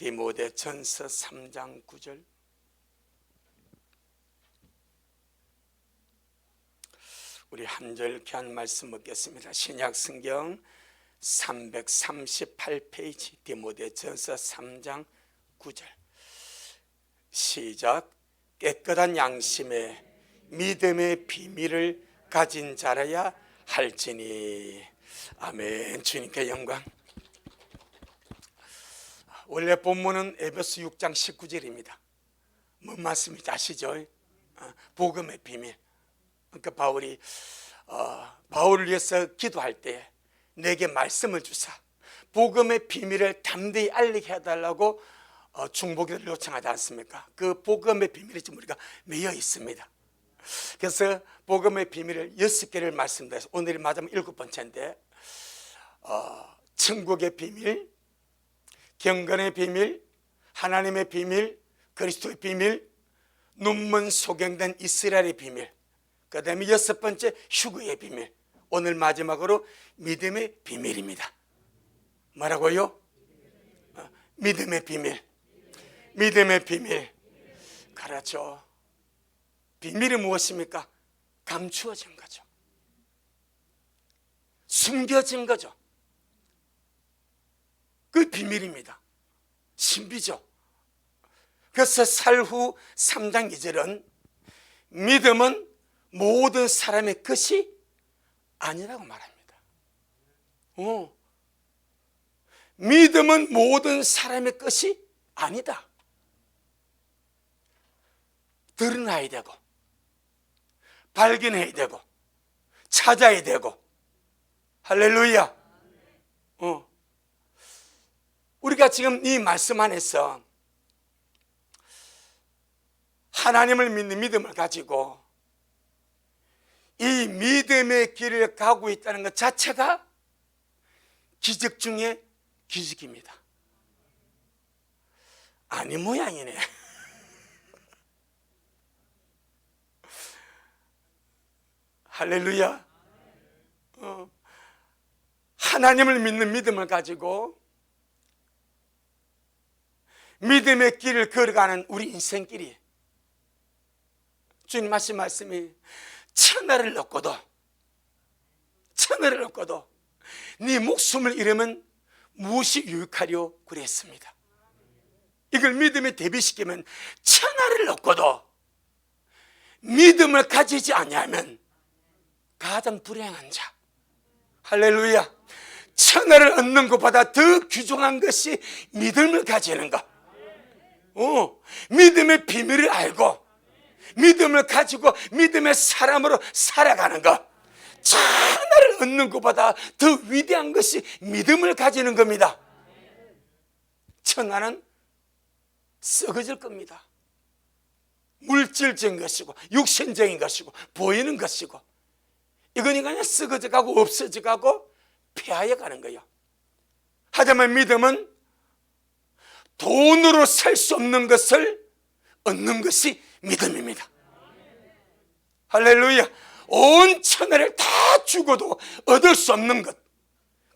디모데전서 3장 9절. 우리 한 절 귀한 말씀 먹겠습니다. 신약성경 338페이지 디모데전서 3장 9절. 시작. 깨끗한 양심에 믿음의 비밀을 가진 자라야 할지니. 아멘. 주님께 영광. 원래 본문은 에베소 6장 19절입니다. 뭔 말씀인지 아시죠? 복음의 비밀. 그러니까 바울을 위해서 기도할 때 내게 말씀을 주사 복음의 비밀을 담대히 알리게 해달라고 중보기도를 요청하지 않습니까? 그 복음의 비밀이 지금 우리가 매여 있습니다. 그래서 복음의 비밀을 6개를 말씀드려서 오늘이 맞으면 7번째인데 천국의 비밀, 경건의 비밀, 하나님의 비밀, 그리스도의 비밀, 눈먼 소경된 이스라엘의 비밀, 그 다음에 6번째 휴거의 비밀, 오늘 마지막으로 믿음의 비밀입니다. 뭐라고요? 믿음의 비밀. 믿음의 비밀. 그렇죠. 비밀이 무엇입니까? 감추어진 거죠. 숨겨진 거죠. 그 비밀입니다. 신비죠. 그래서 살후 3장 2절은 믿음은 모든 사람의 것이 아니라고 말합니다. 믿음은 모든 사람의 것이 아니다. 드러나야 되고 발견해야 되고 찾아야 되고. 할렐루야. 우리가 지금 이 말씀 안에서 하나님을 믿는 믿음을 가지고 이 믿음의 길을 가고 있다는 것 자체가 기적 중에 기적입니다. 아니 모양이네. 할렐루야. 하나님을 믿는 믿음을 가지고 믿음의 길을 걸어가는 우리 인생길이, 주님 하신 말씀이 천하를 얻고도 네 목숨을 잃으면 무엇이 유익하려 그랬습니다. 이걸 믿음에 대비시키면 천하를 얻고도 믿음을 가지지 아니하면 가장 불행한 자. 할렐루야. 천하를 얻는 것보다 더 귀중한 것이 믿음을 가지는 것. 믿음의 비밀을 알고 믿음을 가지고 믿음의 사람으로 살아가는 것. 천하를 얻는 것보다 더 위대한 것이 믿음을 가지는 겁니다. 천하는 썩어질 겁니다. 물질적인 것이고 육신적인 것이고 보이는 것이고, 이건 그냥 썩어져가고 없어져가고 폐하여 가는 거예요. 하지만 믿음은 돈으로 살 수 없는 것을 얻는 것이 믿음입니다. 할렐루야. 온 천하를 다 주고도 얻을 수 없는 것,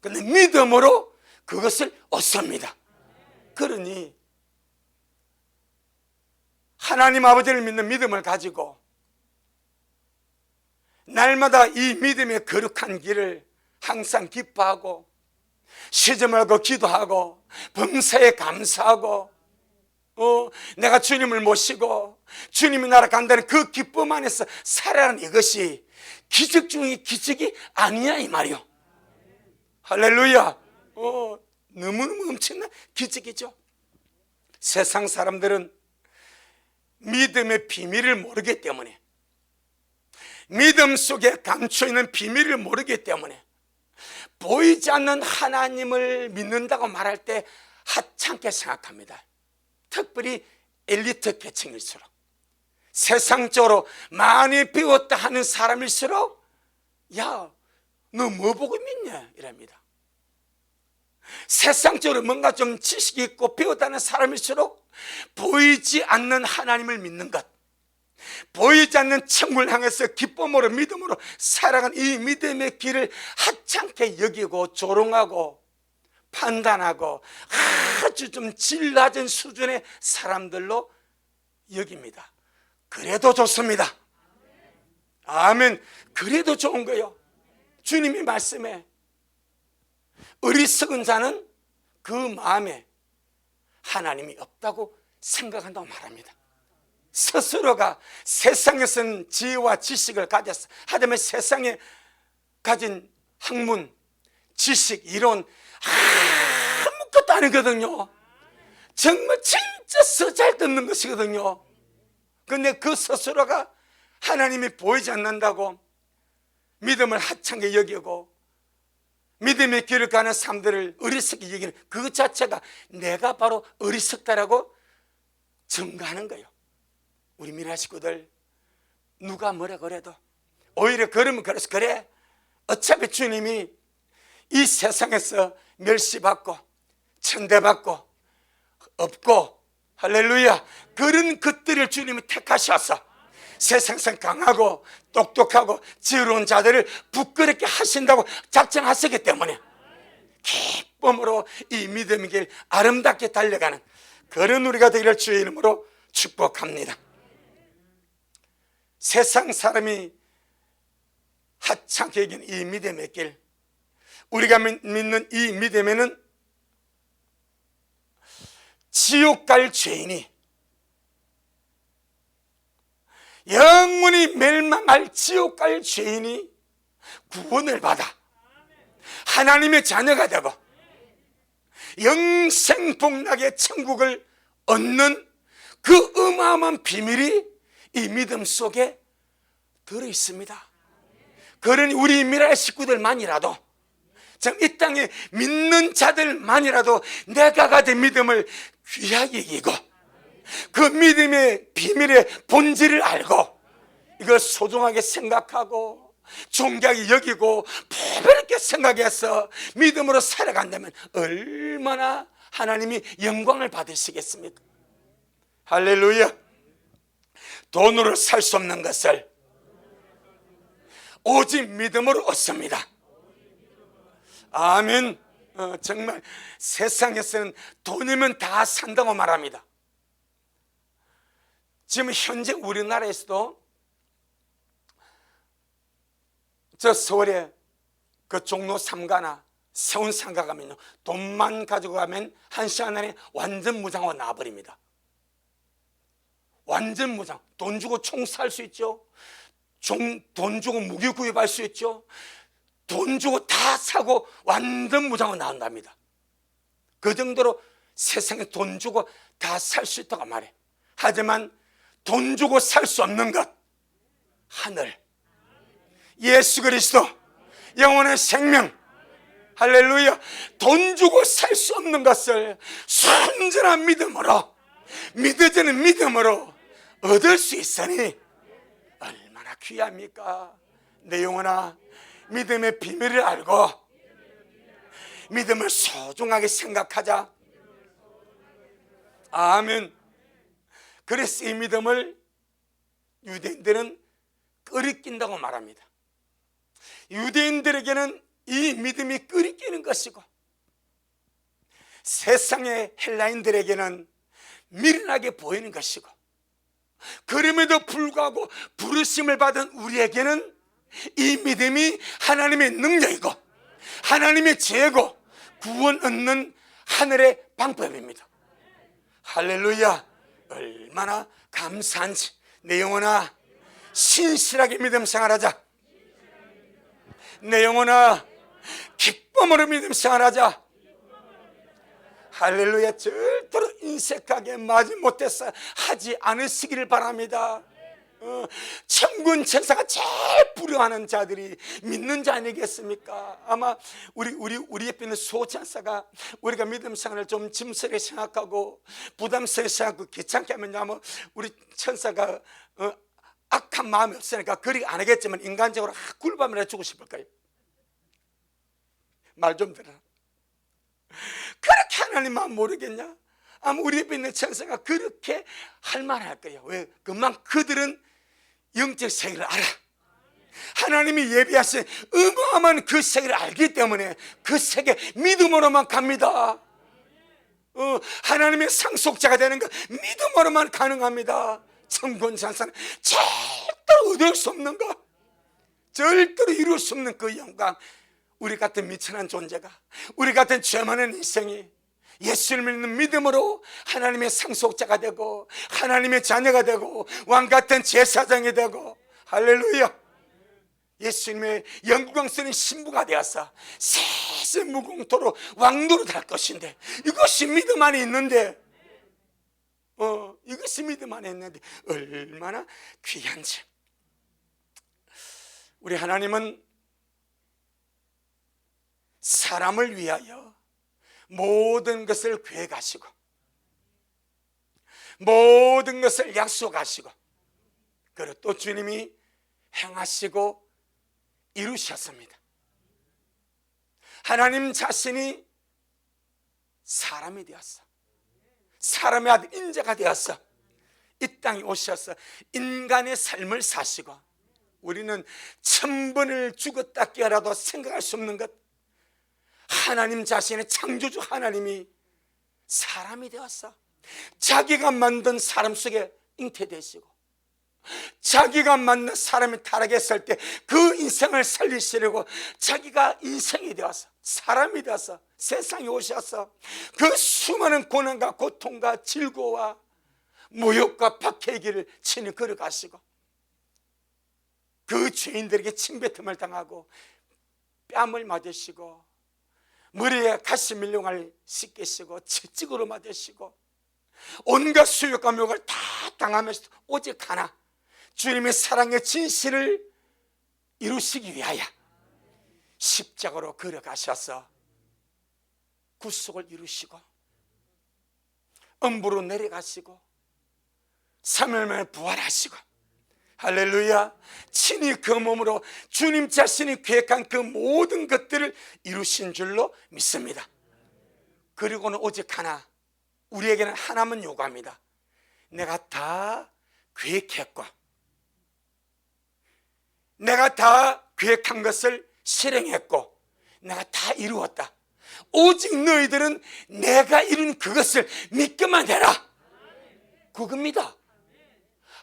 그런데 믿음으로 그것을 얻습니다. 그러니 하나님 아버지를 믿는 믿음을 가지고 날마다 이 믿음의 거룩한 길을 항상 기뻐하고 쉬지 말고 기도하고 범사에 감사하고 내가 주님을 모시고 주님이 날아간다는 그 기쁨 안에서 살아가는 이것이 기적 중의 기적이 아니냐 이 말이요. 할렐루야. 너무너무 엄청난 기적이죠. 세상 사람들은 믿음의 비밀을 모르기 때문에, 믿음 속에 감춰있는 비밀을 모르기 때문에 보이지 않는 하나님을 믿는다고 말할 때 하찮게 생각합니다. 특별히 엘리트 계층일수록, 세상적으로 많이 배웠다 하는 사람일수록 야, 너 뭐 보고 믿냐 이랍니다. 세상적으로 뭔가 좀 지식이 있고 배웠다는 사람일수록 보이지 않는 하나님을 믿는 것, 보이지 않는 천국을 향해서 기쁨으로 믿음으로 살아간 이 믿음의 길을 하찮게 여기고 조롱하고 판단하고 아주 좀 질 낮은 수준의 사람들로 여깁니다. 그래도 좋습니다. 아멘. 그래도 좋은 거예요. 주님이 말씀해 어리석은 자는 그 마음에 하나님이 없다고 생각한다고 말합니다. 스스로가 세상에서는 지혜와 지식을 가졌어. 하지만 세상에 가진 학문, 지식, 이론 아무것도 아니거든요. 정말 진짜 쓰잘데없는 것이거든요. 그런데 그 스스로가 하나님이 보이지 않는다고 믿음을 하찮게 여기고 믿음의 길을 가는 사람들을 어리석게 여기는 그 자체가 내가 바로 어리석다라고 증거하는 거예요. 우리 미라 식구들 누가 뭐라 그래도 오히려 그러면 그래서 그래 어차피 주님이 이 세상에서 멸시받고 천대받고 없고 할렐루야 그런 것들을 주님이 택하셔서 세상에서 강하고 똑똑하고 지혜로운 자들을 부끄럽게 하신다고 작정하셨기 때문에 기쁨으로 이 믿음의 길 아름답게 달려가는 그런 우리가 되기를 주의 이름으로 축복합니다. 세상 사람이 하찮게 여기는 이 믿음의 길, 우리가 믿는 이 믿음에는 지옥 갈 죄인이, 영원히 멸망할 지옥 갈 죄인이 구원을 받아 하나님의 자녀가 되고 영생복락의 천국을 얻는 그 어마어마한 비밀이 이 믿음 속에 들어있습니다. 그러니 우리 미라의 식구들만이라도 이 땅에 믿는 자들만이라도 내가 가진 믿음을 귀하게 여기고 그 믿음의 비밀의 본질을 알고 이걸 소중하게 생각하고 존귀하게 여기고 부드럽게 생각해서 믿음으로 살아간다면 얼마나 하나님이 영광을 받으시겠습니까? 할렐루야. 돈으로 살 수 없는 것을 오직 믿음으로 얻습니다. 아멘. 정말 세상에서는 돈이면 다 산다고 말합니다. 지금 현재 우리나라에서도 저 서울에 그 종로 3가나 세운 상가 가면요 돈만 가지고 가면 1시간 안에 완전 무장하고 나와버립니다. 완전 무장. 돈 주고 총 살 수 있죠. 돈 주고 무기 구입할 수 있죠. 돈 주고 다 사고 완전 무장하고 나온답니다. 그 정도로 세상에 돈 주고 다 살 수 있다고 말해. 하지만 돈 주고 살 수 없는 것, 하늘, 예수 그리스도, 영원한 생명, 할렐루야. 돈 주고 살 수 없는 것을 순전한 믿음으로, 믿어지는 믿음으로 얻을 수 있으니 얼마나 귀합니까? 내 영혼아, 믿음의 비밀을 알고 믿음을 소중하게 생각하자. 아멘. 그래서 이 믿음을 유대인들은 끓이낀다고 말합니다. 유대인들에게는 이 믿음이 끓이끼는 것이고 세상의 헬라인들에게는 미련하게 보이는 것이고 그럼에도 불구하고 부르심을 받은 우리에게는 이 믿음이 하나님의 능력이고 하나님의 지혜고 구원 얻는 하늘의 방법입니다. 할렐루야. 얼마나 감사한지. 내 영혼아, 신실하게 믿음 생활하자. 내 영혼아, 기쁨으로 믿음 생활하자. 할렐루야. 절대로 인색하게 마지못해서 하지 않으시기를 바랍니다. 천군 천사가 제일 부러워하는 자들이 믿는 자 아니겠습니까? 아마 우리 옆에 있는 소천사가 우리가 믿음 생활을 좀 짐스럽게 생각하고 부담스럽게 생각하고 귀찮게 하면 아마 우리 천사가 악한 마음이 없으니까 그리 안 하겠지만 인간적으로 굴밤을 해주고 싶을 거예요. 말 좀 들어라. 그렇게 하나님 마음 모르겠냐? 아마 우리 옆에 있는 천사가 그렇게 할 만할 거예요. 왜? 그만 그들은 영적 세계를 알아. 하나님이 예비하신 어마어마한 그 세계를 알기 때문에 그 세계 믿음으로만 갑니다. 하나님의 상속자가 되는 것 믿음으로만 가능합니다. 천군천사는 절대로 얻을 수 없는 것, 절대로 이룰 수 없는 그 영광, 우리 같은 미천한 존재가, 우리 같은 죄 많은 인생이 예수를 믿는 믿음으로 하나님의 상속자가 되고 하나님의 자녀가 되고 왕같은 제사장이 되고, 할렐루야, 예수님의 영광스러운 신부가 되어서 세세 무궁토로 왕노릇 할 것인데, 이것이 믿음 안에 있는데, 이것이 믿음 안에 있는데 얼마나 귀한지. 우리 하나님은 사람을 위하여 모든 것을 계획하시고 모든 것을 약속하시고, 그리고 또 주님이 행하시고 이루셨습니다. 하나님 자신이 사람이 되었어. 사람의 아들 인자가 되었어. 이 땅에 오셔서 인간의 삶을 사시고, 우리는 1000번을 죽었다 깨어나도 생각할 수 없는 것, 하나님 자신의 창조주 하나님이 사람이 되었어. 자기가 만든 사람 속에 잉태되시고, 자기가 만난 사람이 타락했을 때 그 인생을 살리시려고 자기가 인생이 되어서 사람이 되어서 세상에 오셔서 그 수많은 고난과 고통과 질고와 모욕과 박해의 길을 친히 걸어가시고, 그 죄인들에게 침뱉음을 당하고 뺨을 맞으시고 머리에 가시 밀령을 씻기시고 채찍으로 맞으시고 온갖 수욕과 묘욕을 다 당하면서 오직 하나, 주님의 사랑의 진실을 이루시기 위하여 십자가로 걸어가셔서 구속을 이루시고 음부로 내려가시고 3일 만에 부활하시고, 할렐루야, 친히 그 몸으로 주님 자신이 계획한 그 모든 것들을 이루신 줄로 믿습니다. 그리고는 오직 하나, 우리에게는 하나만 요구합니다. 내가 다 계획했고 내가 다 계획한 것을 실행했고 내가 다 이루었다. 오직 너희들은 내가 이룬 그것을 믿기만 해라. 그겁니다.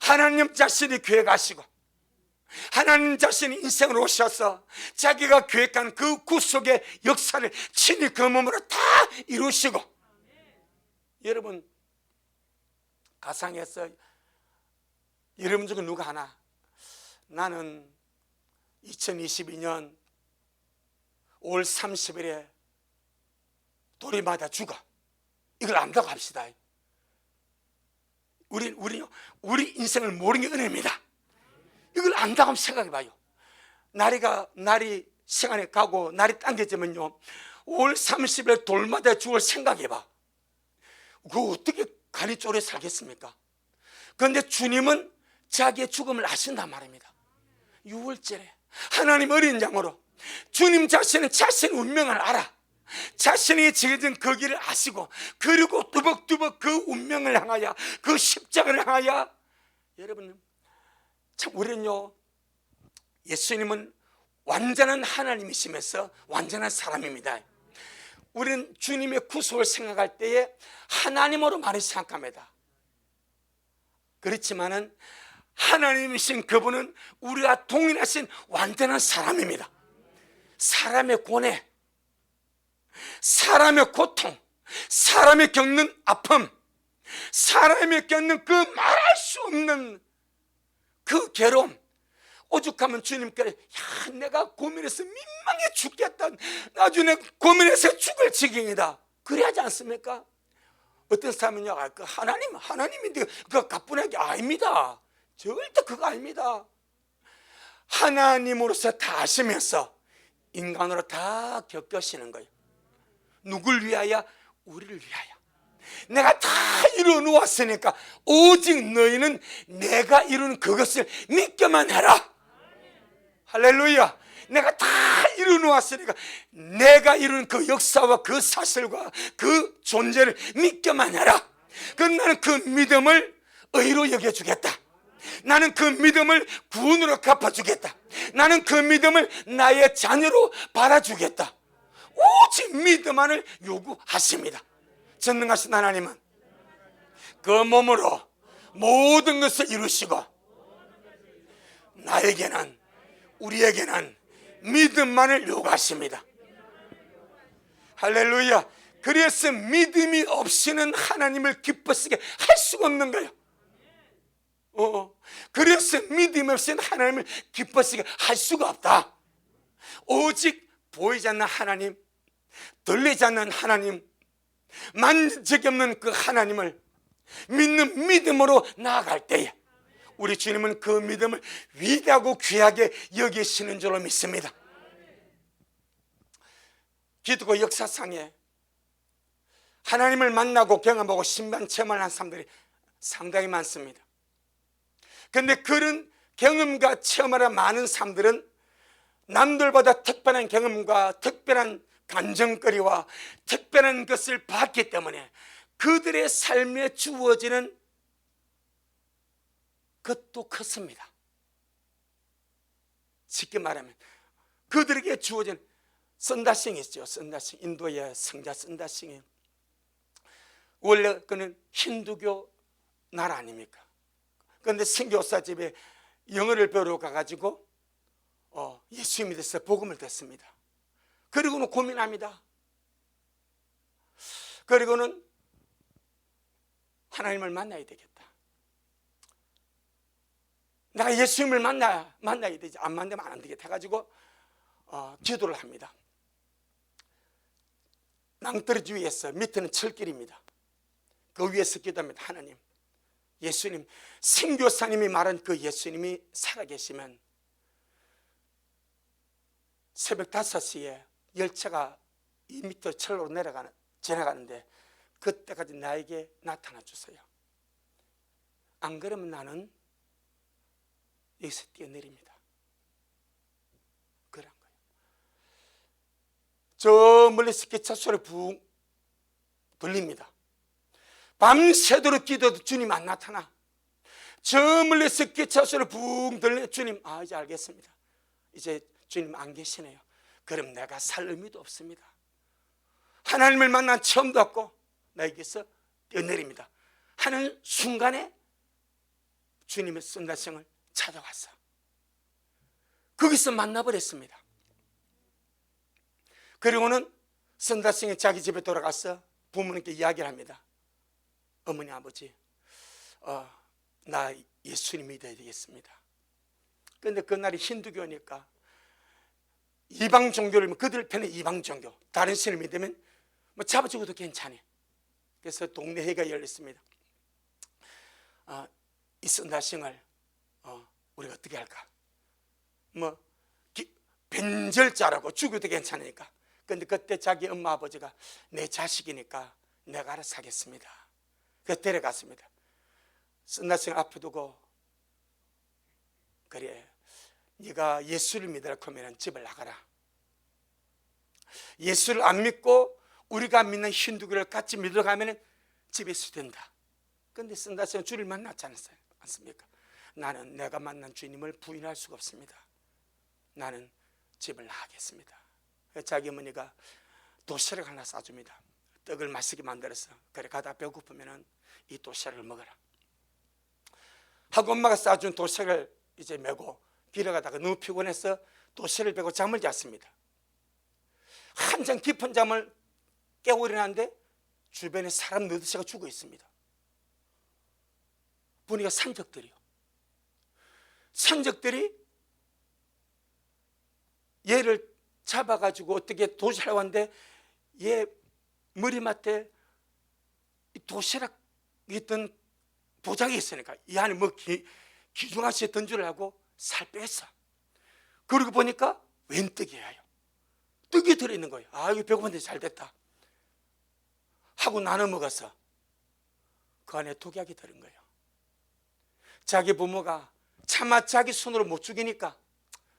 하나님 자신이 계획하시고 하나님 자신이 인생으로 오셔서 자기가 계획한 그 구속의 역사를 친히 그 몸으로 다 이루시고, 여러분 가상해서 여러분 중에 누가 하나, 나는 2022년 5월 30일에 돌이 맞아 죽어, 이걸 안다고 합시다. 우리 인생을 모르는 게 은혜입니다. 이걸 안다고 한번 생각해봐요. 날이 시간이 가고 날이 당겨지면요, 5월 30일 돌 맞아 죽을 생각해봐. 그거 어떻게 간이 쪼래 살겠습니까? 그런데 주님은 자기의 죽음을 아신단 말입니다. 6월절에 하나님 어린 양으로 주님 자신은 자신의 운명을 알아. 자신이 지어진 그 길을 아시고, 그리고 뚜벅뚜벅 그 운명을 향하여, 그 십자가를 향하여, 여러분 참 우리는요, 예수님은 완전한 하나님이시면서 완전한 사람입니다. 우리는 주님의 구속을 생각할 때에 하나님으로 많이 생각합니다. 그렇지만은 하나님이신 그분은 우리와 동일하신 완전한 사람입니다. 사람의 고뇌, 사람의 고통, 사람이 겪는 아픔, 사람이 겪는 그 말할 수 없는 그 괴로움, 오죽하면 주님께 내가 고민해서 민망해 죽겠다, 나중에 고민해서 죽을 지경이다, 그래야 하지 않습니까? 어떤 사람은요, 그 하나님인데 그거 가뿐한 게 아닙니다. 절대 그거 아닙니다. 하나님으로서 다 아시면서 인간으로 다 겪으시는 거예요. 누굴 위하여? 우리를 위하여. 내가 다 이루어 놓았으니까 오직 너희는 내가 이룬 그것을 믿기만 해라. 할렐루야. 내가 다 이루어 놓았으니까 내가 이룬 그 역사와 그 사실과 그 존재를 믿기만 해라. 그럼 나는 그 믿음을 의로 여겨주겠다. 나는 그 믿음을 구원으로 갚아주겠다. 나는 그 믿음을 나의 자녀로 바라주겠다. 오직 믿음만을 요구하십니다. 전능하신 하나님은 그 몸으로 모든 것을 이루시고 나에게는, 우리에게는 믿음만을 요구하십니다. 할렐루야. 그래서 믿음이 없이는 하나님을 기쁘시게 할 수가 없는 거예요. 그래서 믿음이 없이는 하나님을 기쁘시게 할 수가 없다. 오직 보이지 않는 하나님, 들리지 않는 하나님, 만진 적이 없는 그 하나님을 믿는 믿음으로 나아갈 때에 우리 주님은 그 믿음을 위대하고 귀하게 여기시는 줄로 믿습니다. 기독교 역사상에 하나님을 만나고 경험하고 신방 체험을 한 사람들이 상당히 많습니다. 그런데 그런 경험과 체험을 한 많은 사람들은 남들보다 특별한 경험과 특별한 감정거리와 특별한 것을 봤기 때문에 그들의 삶에 주어지는 것도 컸습니다. 쉽게 말하면 그들에게 주어진 선다싱이 있죠. 선다싱, 인도의 성자 선다싱이 원래 그는 힌두교 나라 아닙니까? 그런데 선교사 집에 영어를 배우러 가가지고 예수 믿어서 복음을 듣습니다. 그리고는 고민합니다. 그리고는 하나님을 만나야 되겠다. 내가 예수님을 만나야 되지. 안 만나면 안 되겠다 해가지고 기도를 합니다. 낭떠러지 위에서, 밑에는 철길입니다. 그 위에서 기도합니다. 하나님, 예수님, 선교사님이 말한 그 예수님이 살아계시면 새벽 5시에 열차가 2m 철로로 지나가는데 그때까지 나에게 나타나 주세요. 안 그러면 나는 여기서 뛰어내립니다. 그런 거예요. 저 멀리서 기차 소리 붕 들립니다. 밤새도록 기도해도 주님 안 나타나. 저 멀리서 기차 소리 붕 들려. 주님, 이제 알겠습니다. 이제 주님 안 계시네요. 그럼 내가 살 의미도 없습니다. 하나님을 만난 처음도 없고 나 여기서 뛰어내립니다 하는 순간에 주님의 선다성을 찾아왔어. 거기서 만나버렸습니다. 그리고는 선다성이 자기 집에 돌아가서 부모님께 이야기를 합니다. 어머니, 아버지, 나 예수님 믿어야 되겠습니다. 그런데 그날이 힌두교니까 이방 종교를, 그들 편에 이방 종교, 다른 신을 믿으면 뭐 잡아 죽어도 괜찮아. 그래서 동네 회의가 열렸습니다. 이 선다싱을 우리가 어떻게 할까? 뭐 변절자라고 죽여도 괜찮으니까. 그런데 그때 자기 엄마 아버지가 내 자식이니까 내가 알아서 하겠습니다. 그래서 데려갔습니다. 선다싱 앞에 두고, 그래, 네가 예수를 믿으라 하면 집을 나가라. 예수를 안 믿고 우리가 믿는 힌두교를 같이 믿으러 가면 집에 있어도 된다. 그런데 선다싱은 주를 만났지 않습니까? 나는 내가 만난 주님을 부인할 수가 없습니다. 나는 집을 나가겠습니다. 자기 어머니가 도시락 하나 싸줍니다. 떡을 맛있게 만들어서, 그래, 가다 배고프면 이 도시락을 먹어라 하고 엄마가 싸준 도시락을 이제 메고 길에 가다가 너무 피곤해서 도시락을 메고 잠을 잤습니다. 한참 깊은 잠을 깨고 일어났는데 주변에 사람 너드새가 죽어 있습니다. 보니까 산적들이 얘를 잡아가지고 어떻게 도시락 왔는데 얘 머리맡에 도시락 있던 보자기 있으니까 이 안에 뭐 기중아시에 던지려고 살 뺐어. 그러고 보니까 웬 떡이에요. 떡이 들어있는 거예요. 이거 배고픈데 잘 됐다 하고 나눠 먹어서 그 안에 독약이 들은 거예요. 자기 부모가 차마 자기 손으로 못 죽이니까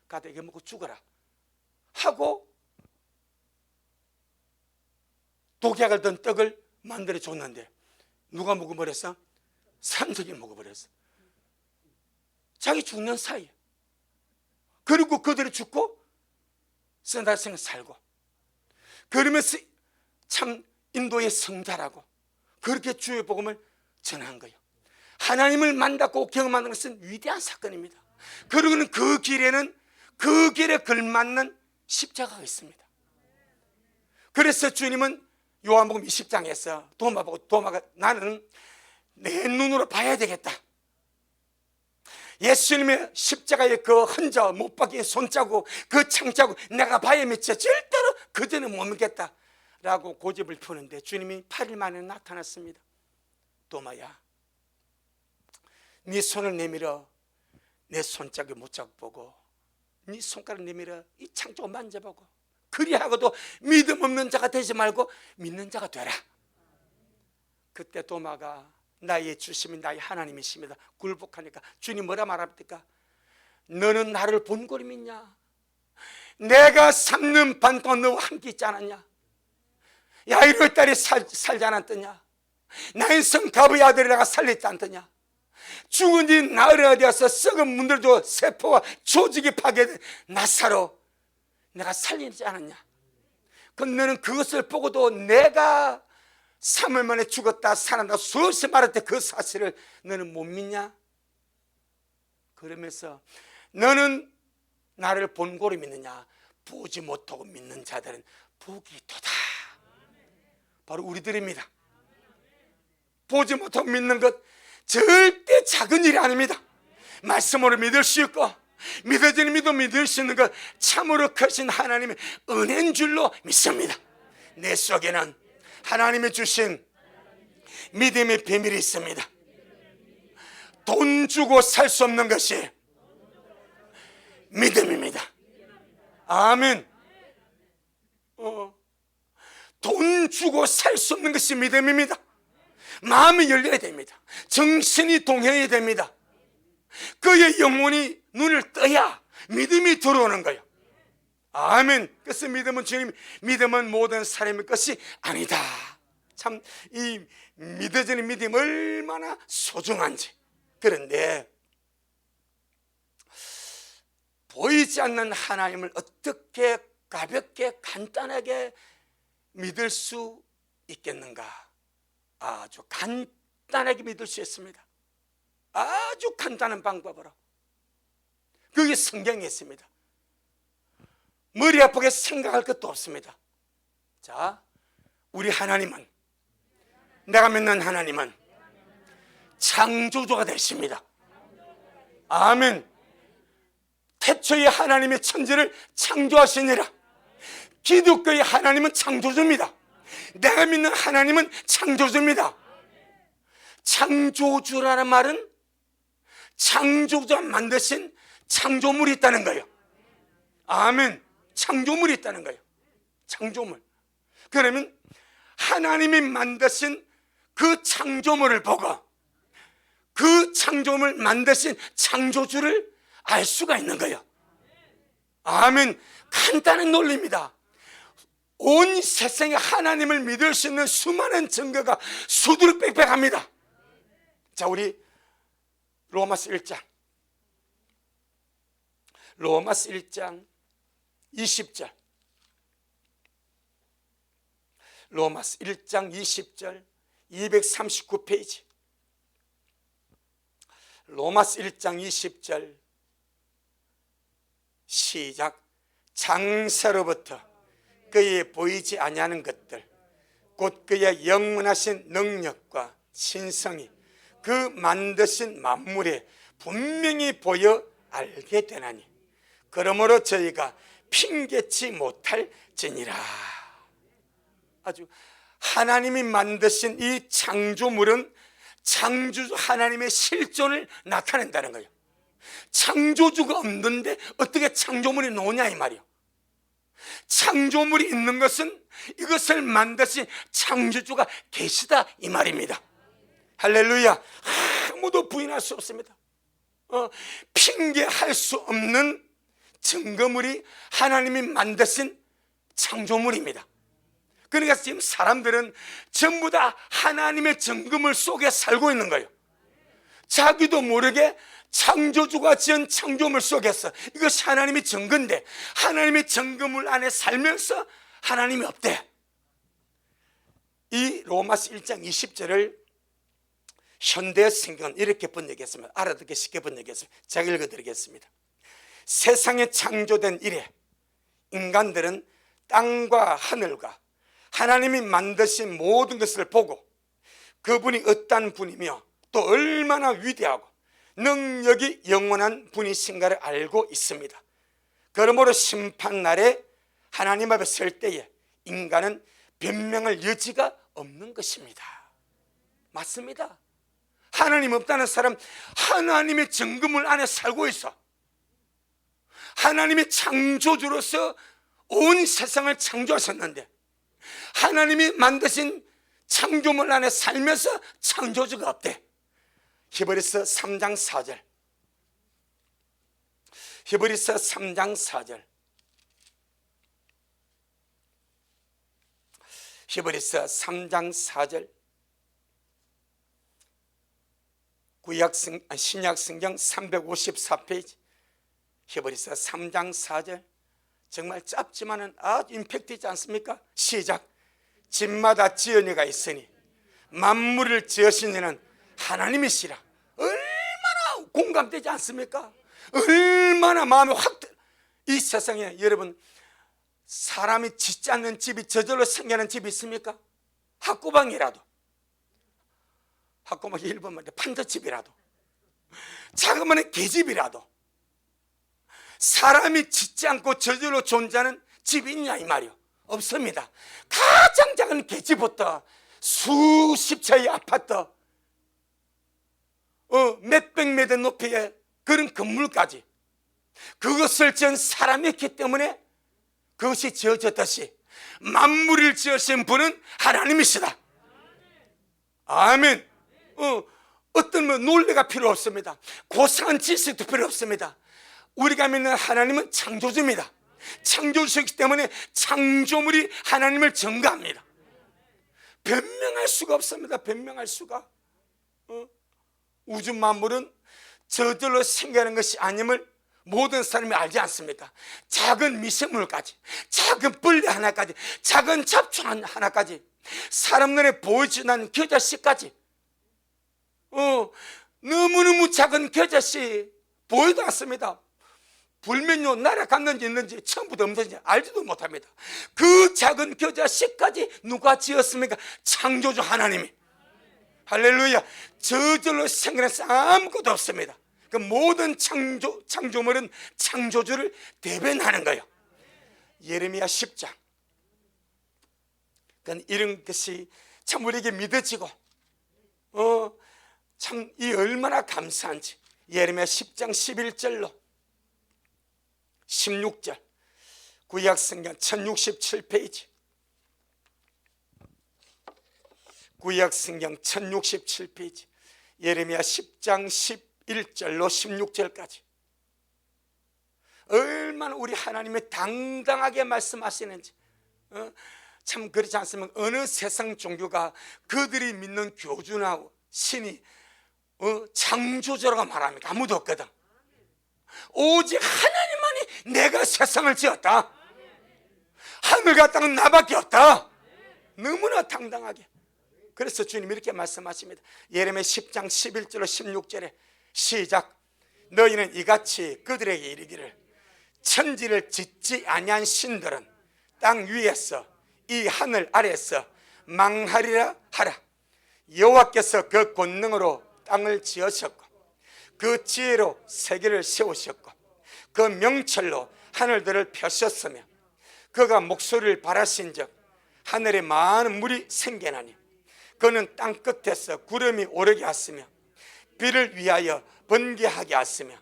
가다 이거 먹고 죽어라 하고 독약을 든 떡을 만들어 줬는데 누가 먹어버렸어? 산적이 먹어버렸어. 자기 죽는 사이에. 그리고 그들이 죽고 선다생을 살고, 그러면서 참 인도의 성자라고 그렇게 주의 복음을 전한 거예요. 하나님을 만났고 경험하는 것은 위대한 사건입니다. 그리고는 그 길에는 그 길에 걸맞는 십자가가 있습니다. 그래서 주님은 요한복음 20장에서 도마 보고, 도마가 나는 내 눈으로 봐야 되겠다. 예수님의 십자가의 그 흔적, 못 박힌 손자국, 그 창자국 내가 봐야 믿지 절대로 그전에 못 믿겠다 라고 고집을 푸는데 주님이 8일 만에 나타났습니다. 도마야, 네 손을 내밀어 내 손자국에 못자국 보고, 네 손가락 내밀어 이 창자국 만져보고, 그리하고도 믿음 없는 자가 되지 말고 믿는 자가 되라. 그때 도마가 나의 주심이 나의 하나님이십니다 굴복하니까 주님 뭐라 말합니까? 너는 나를 본골이 믿냐? 내가 3년 반 동안 너와 함께 있지 않았냐? 야이로의 딸이 살지 않았더냐? 나의 성 가브의 아들이 내가 살렸지 않더냐? 죽은 지 나흘이 되어서 썩은 문들도 세포와 조직이 파괴된 나사로 내가 살리지 않았냐? 그럼 너는 그것을 보고도 내가 3일 만에 죽었다 살아난다 수없이 말할 때 그 사실을 너는 못 믿냐? 그러면서 너는 나를 본고로 믿느냐? 보지 못하고 믿는 자들은 복이 있도다. 바로 우리들입니다. 보지 못하고 믿는 것 절대 작은 일이 아닙니다. 말씀으로 믿을 수 있고 믿어지는 믿음 믿을 수 있는 것 참으로 크신 하나님의 은혜인 줄로 믿습니다. 내 속에는 하나님이 주신 믿음의 비밀이 있습니다. 돈 주고 살 수 없는 것이 믿음입니다. 아멘. 돈 주고 살 수 없는 것이 믿음입니다. 마음이 열려야 됩니다. 정신이 동해야 됩니다. 그의 영혼이 눈을 떠야 믿음이 들어오는 거예요. 아멘. 그래서 믿음은 모든 사람의 것이 아니다. 참 이 믿어지는 믿음이 얼마나 소중한지. 그런데 보이지 않는 하나님을 어떻게 가볍게 간단하게 믿을 수 있겠는가? 아주 간단하게 믿을 수 있습니다. 아주 간단한 방법으로. 그게 성경에 있습니다. 머리 아프게 생각할 것도 없습니다. 자, 우리 하나님은, 내가 믿는 하나님은 창조주가 되십니다. 아멘. 태초에 하나님의 천지를 창조하시니라. 기독교의 하나님은 창조주입니다. 내가 믿는 하나님은 창조주입니다. 창조주라는 말은 창조주가 만드신 창조물이 있다는 거예요. 아멘. 창조물이 있다는 거예요. 창조물. 그러면 하나님이 만드신 그 창조물을 보고 그 창조물 만드신 창조주를 알 수가 있는 거예요. 아멘. 간단한 논리입니다. 온 세상에 하나님을 믿을 수 있는 수많은 증거가 수두룩빽빽합니다. 자, 우리 로마서 1장 20절, 로마서 1장 20절 239페이지. 로마서 1장 20절 시작. 장세로부터 그의 보이지 아니하는 것들 곧 그의 영원하신 능력과 신성이 그 만드신 만물에 분명히 보여 알게 되나니 그러므로 저희가 핑계치 못할지니라. 아주 하나님이 만드신 이 창조물은 창조주 하나님의 실존을 나타낸다는 거예요. 창조주가 없는데 어떻게 창조물이 나오냐 이 말이에요. 창조물이 있는 것은 이것을 만드신 창조주가 계시다 이 말입니다. 할렐루야. 아무도 부인할 수 없습니다. 핑계할 수 없는 증거물이 하나님이 만드신 창조물입니다. 그러니까 지금 사람들은 전부 다 하나님의 증거물 속에 살고 있는 거예요. 자기도 모르게 창조주가 지은 창조물 속에서 이것이 하나님의 증거인데 하나님의 증거물 안에 살면서 하나님이 없대. 이 로마서 1장 20절을 현대 성경은 이렇게 번역했습니다. 알아듣기 쉽게 번역했습니다. 제가 읽어드리겠습니다. 세상에 창조된 이래 인간들은 땅과 하늘과 하나님이 만드신 모든 것을 보고 그분이 어떤 분이며 또 얼마나 위대하고 능력이 영원한 분이신가를 알고 있습니다. 그러므로 심판날에 하나님 앞에 설 때에 인간은 변명할 여지가 없는 것입니다. 맞습니다. 하나님 없다는 사람 하나님의 증거물 안에 살고 있어. 하나님의 창조주로서 온 세상을 창조하셨는데 하나님이 만드신 창조물 안에 살면서 창조주가 없대. 히브리서 3장 4절. 히브리서 3장 4절. 히브리서 3장 4절. 신약성경 354페이지. 히브리서 3장 4절. 정말 짧지만은 아주 임팩트 있지 않습니까? 시작. 집마다 지은 이가 있으니 만물을 지으신 이는 하나님이시라. 얼마나 공감되지 않습니까? 얼마나 마음이 확. 이 세상에 여러분 사람이 짓지 않는 집이 저절로 생겨난 집이 있습니까? 학구방이라도, 학구방이 일본말인데 판자집이라도, 자그마한 계집이라도 사람이 짓지 않고 저절로 존재하는 집이 있냐 이 말이요. 없습니다. 가장 작은 계집부터 수십 채의 아파트, 몇백 미터 높이의 그런 건물까지 그것을 지은 사람이 있기 때문에 그것이 지어졌듯이 만물을 지으신 분은 하나님이시다. 아멘. 어떤 논리가 필요 없습니다. 고상한 지식도 필요 없습니다. 우리가 믿는 하나님은 창조주입니다. 창조주이기 때문에 창조물이 하나님을 증거합니다. 변명할 수가 없습니다. 변명할 수가. 우주 만물은 저절로 생겨나는 것이 아님을 모든 사람이 알지 않습니까? 작은 미생물까지, 작은 벌레 하나까지, 작은 잡초 하나까지, 사람 눈에 보이지 않는 겨자씨까지, 너무너무 작은 겨자씨 보이도 않습니다. 불면요 날아갔는지 있는지 처음부터 없는지 알지도 못합니다. 그 작은 겨자씨까지 누가 지었습니까? 창조주 하나님이. 할렐루야. 저절로 생겨나서 아무것도 없습니다. 그 모든 창조물은 창조주를 대변하는 거예요. 예레미야 10장. 그러니까 이런 것이 참 우리에게 믿어지고 참 이 얼마나 감사한지. 예레미야 10장 11절로 16절 구약성경 1067페이지. 구약성경 1067페이지. 예레미야 10장 11절로 16절까지 얼마나 우리 하나님이 당당하게 말씀하시는지. 참 그렇지 않습니까? 어느 세상 종교가 그들이 믿는 교주나 신이 창조주라고 말합니까? 아무도 없거든. 오직 하나님만이 내가 세상을 지었다. 하늘과 땅은 나밖에 없다. 너무나 당당하게. 그래서 주님이 이렇게 말씀하십니다. 예레미야 10장 11절로 16절에 시작. 너희는 이같이 그들에게 이르기를 천지를 짓지 아니한 신들은 땅 위에서 이 하늘 아래에서 망하리라 하라. 여호와께서 그 권능으로 땅을 지으셨고 그 지혜로 세계를 세우셨고 그 명철로 하늘들을 펴셨으며 그가 목소리를 발하신즉 하늘에 많은 물이 생겨나니 그는 땅 끝에서 구름이 오르게 하시며 비를 위하여 번개하게 하시며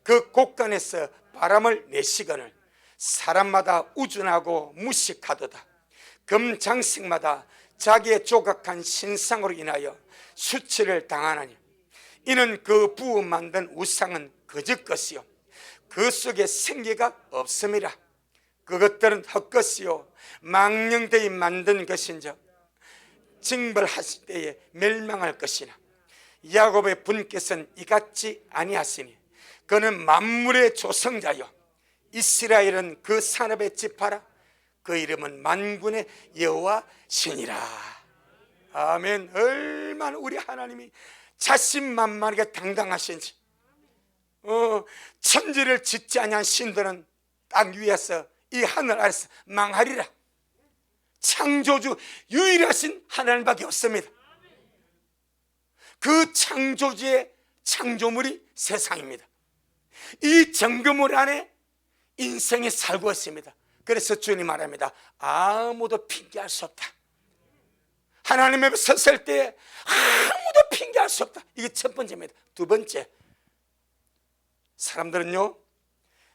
그 곳간에서 바람을 내시거늘 사람마다 우준하고 무식하도다. 금장식마다 자기의 조각한 신상으로 인하여 수치를 당하나니 이는 그 부어 만든 우상은 거짓 것이요 그 속에 생기가 없음이라. 그것들은 헛것이요 망령되이 만든 것인즉 징벌하실 때에 멸망할 것이나 야곱의 분께서는 이같이 아니하시니 그는 만물의 조성자요 이스라엘은 그 산업의 지파라. 그 이름은 만군의 여호와시니라. 아멘. 얼마나 우리 하나님이 자신만만하게 당당하신지. 천지를 짓지 아니한 신들은 땅 위에서 이 하늘 아래서 망하리라. 창조주 유일하신 하나님밖에 없습니다. 그 창조주의 창조물이 세상입니다. 이 정금물 안에 인생이 살고 있습니다. 그래서 주님 말합니다. 아무도 핑계할 수 없다. 하나님 앞에 섰을 때 아무도 핑계할 수 없다. 이게 첫 번째입니다. 두 번째, 사람들은요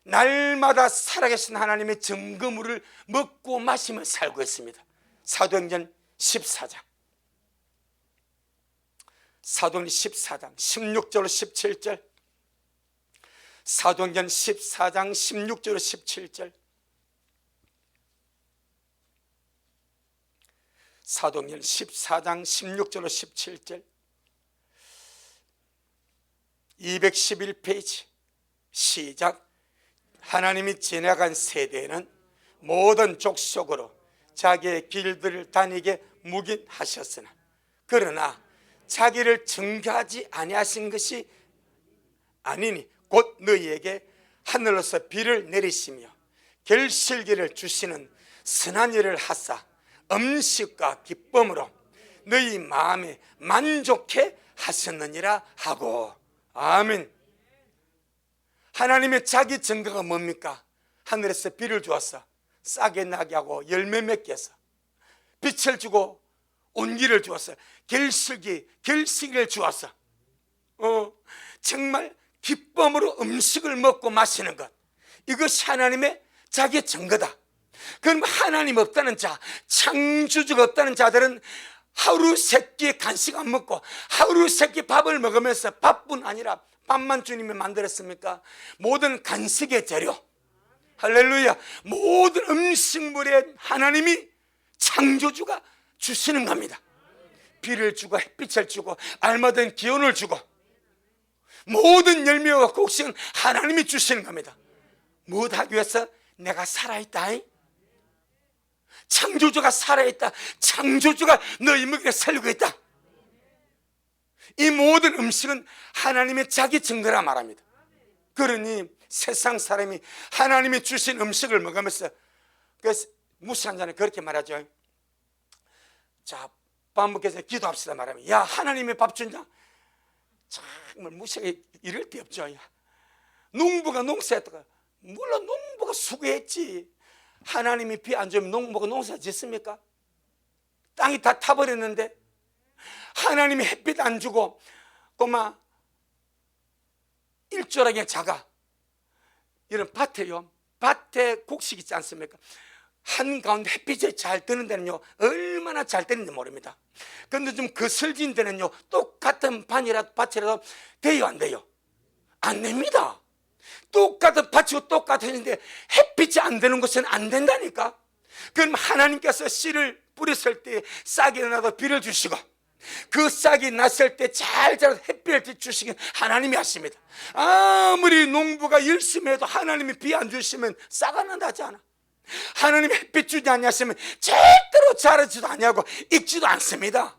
날마다 살아계신 하나님의 정금물을 먹고 마시며 살고 있습니다. 사도행전 14장 16절 17절, 사도행전 14장 16절 17절, 사도행전 14장 16절 17절, 211페이지 시작. 하나님이 지나간 세대에는 모든 족속으로 자기의 길들을 다니게 묵인하셨으나 그러나 자기를 증거하지 아니하신 것이 아니니 곧 너희에게 하늘로서 비를 내리시며 결실기를 주시는 선한 일을 하사 음식과 기쁨으로 너희 마음에 만족해 하셨느니라 하고. 아멘. 하나님의 자기 증거가 뭡니까? 하늘에서 비를 주어서 싹에 나게 하고 열매 맺게 해서 빛을 주고 온기를 주어서 결실기를 주어서 정말 기쁨으로 음식을 먹고 마시는 것, 이것이 하나님의 자기 증거다. 그럼 하나님 없다는 자, 창조주가 없다는 자들은 하루 세끼 간식 안 먹고 하루 세끼 밥을 먹으면서 밥뿐 아니라 밥만 주님이 만들었습니까? 모든 간식의 재료, 할렐루야, 모든 음식물에 하나님이 창조주가 주시는 겁니다. 비를 주고 햇빛을 주고 알맞은 기온을 주고 모든 열매와 곡식은 하나님이 주시는 겁니다. 무엇 하기 위해서? 내가 살아있다. 창조주가 살아있다. 창조주가 너희 먹이를 살리고 있다. 이 모든 음식은 하나님의 자기 증거라 말합니다. 그러니 세상 사람이 하나님이 주신 음식을 먹으면서 무시한 자는 그렇게 말하죠. 자, 밥 먹기 전에 기도합시다 말하면, 야, 하나님이 밥 준다? 정말 무시하게 이럴 데 없죠. 농부가 농사했다가, 물론 농부가 수고했지. 하나님이 비 안 주면 농부가 농사 짓습니까? 땅이 다 타버렸는데 하나님이 햇빛 안 주고 꼬마 일조량의 자가 이런 밭에 곡식 있지 않습니까? 한가운데 햇빛이 잘 뜨는 데는요 얼마나 잘 뜨는지 모릅니다. 그런데 좀 거슬진 데는요 똑같은 밭이라도 돼요, 안 돼요? 안 됩니다. 똑같은 밭이고 똑같은데 햇빛이 안 되는 곳은 안 된다니까. 그럼 하나님께서 씨를 뿌렸을 때 싹이 나도 비를 주시고 그 싹이 났을 때 잘 자라서 햇빛을 주시긴 하나님이 하십니다. 아무리 농부가 열심히 해도 하나님이 비 안 주시면 싹 안 난다지 않아. 하나님이 햇빛 주지 않으시면 절대로 자라지도 않냐고 익지도 않습니다.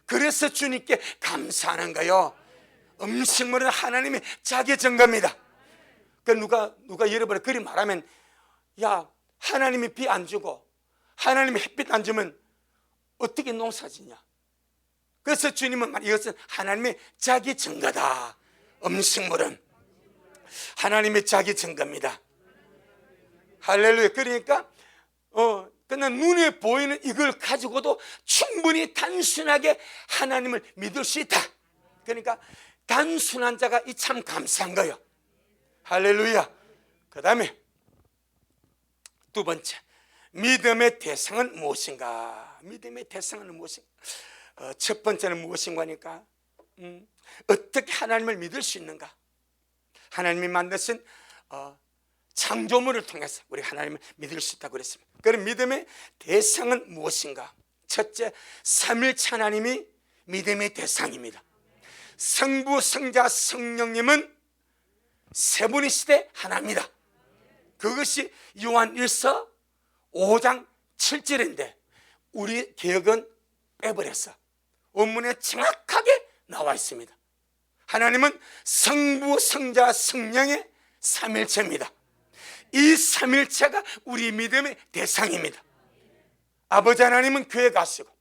그래서 주님께 감사하는 거예요. 음식물은 하나님의 자기 증거입니다. 그 누가 여러분이 그리 말하면, 야, 하나님이 비 안 주고 하나님이 햇빛 안 주면 어떻게 농사 지냐? 그래서 주님은 말, 이것은 하나님의 자기 증거다. 음식물은 하나님의 자기 증거입니다. 할렐루야. 그러니까 그냥 눈에 보이는 이걸 가지고도 충분히 단순하게 하나님을 믿을 수 있다. 그러니까 단순한 자가 이 참 감사한 거예요. 할렐루야. 그 다음에 두 번째, 믿음의 대상은 무엇인가? 믿음의 대상은 무엇인가? 첫 번째는 무엇인가 하니까 어떻게 하나님을 믿을 수 있는가? 하나님이 만드신 창조물을 통해서 우리 하나님을 믿을 수 있다고 그랬습니다. 그럼 믿음의 대상은 무엇인가? 첫째, 삼일체 하나님이 믿음의 대상입니다. 성부, 성자, 성령님은 세 분이시되 하나입니다. 그것이 요한 1서 5장 7절인데 우리 개혁은 빼버렸어. 원문에 정확하게 나와 있습니다. 하나님은 성부, 성자, 성령의 삼일체입니다. 이 삼일체가 우리 믿음의 대상입니다. 아버지 하나님은 교회 가시고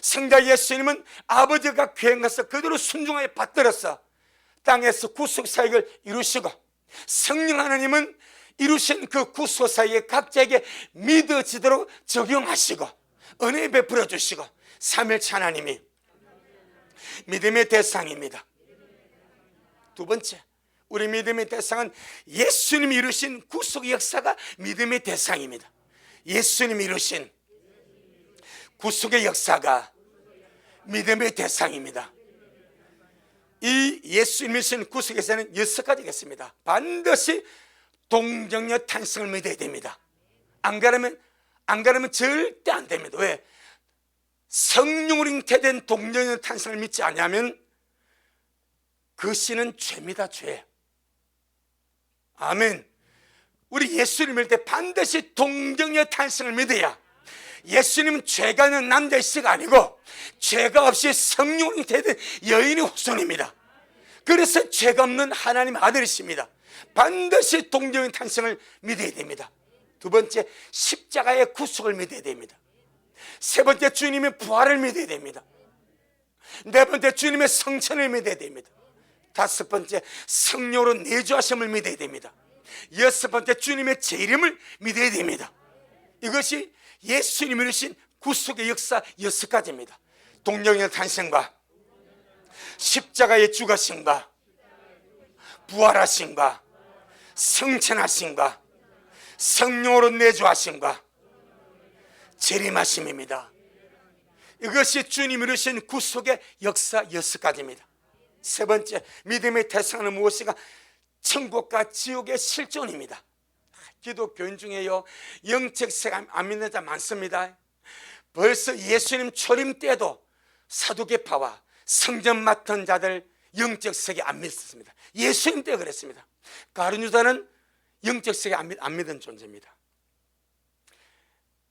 성자 예수님은 아버지가 교회 가서 그대로 순종하여 받들어서 땅에서 구속사역을 이루시고, 성령 하나님은 이루신 그 구속사역에 각자에게 믿어지도록 적용하시고 은혜 베풀어 주시고, 삼일체 하나님이 믿음의 대상입니다. 두 번째, 우리 믿음의 대상은 예수님이 이루신 구속 역사가 믿음의 대상입니다. 예수님이 이루신 구속의 역사가 믿음의 대상입니다. 이 예수님이 이루신 구속 역사는 6가지가 있습니다. 반드시 동정녀 탄생을 믿어야 됩니다. 안 그러면 절대 안 됩니다. 왜? 성령으로 잉태된 동정녀 탄생을 믿지 않으면 그 씨는 죄입니다. 죄. 아멘. 우리 예수님을 믿을 때 반드시 동정녀 탄생을 믿어야, 예수님은 죄가 있는 남자의 씨가 아니고 죄가 없이 성령으로 잉태된 여인의 후손입니다. 그래서 죄가 없는 하나님의 아들이십니다. 반드시 동정녀 탄생을 믿어야 됩니다. 두 번째, 십자가의 구속을 믿어야 됩니다. 세 번째, 주님의 부활을 믿어야 됩니다. 네 번째, 주님의 성천을 믿어야 됩니다. 다섯 번째, 성령으로 내주하심을 믿어야 됩니다. 여섯 번째, 주님의 재림을 믿어야 됩니다. 이것이 예수님이 이루신 구속의 역사 6가지입니다. 동정녀 탄생과 십자가의 죽으심과 부활하심과 성천하심과 성령으로 내주하심과 재림하심입니다. 이것이 주님이 이루신 구속의 역사 6가지입니다. 세 번째, 믿음의 대상은 무엇인가? 천국과 지옥의 실존입니다. 기독교인 중에요, 영적 세계 안 믿는 자 많습니다. 벌써 예수님 초림 때도 사두개파와 성전 맡은 자들 영적 세계 안 믿었습니다. 예수님 때 그랬습니다. 가룟유다는 영적 세계 안 믿은 존재입니다.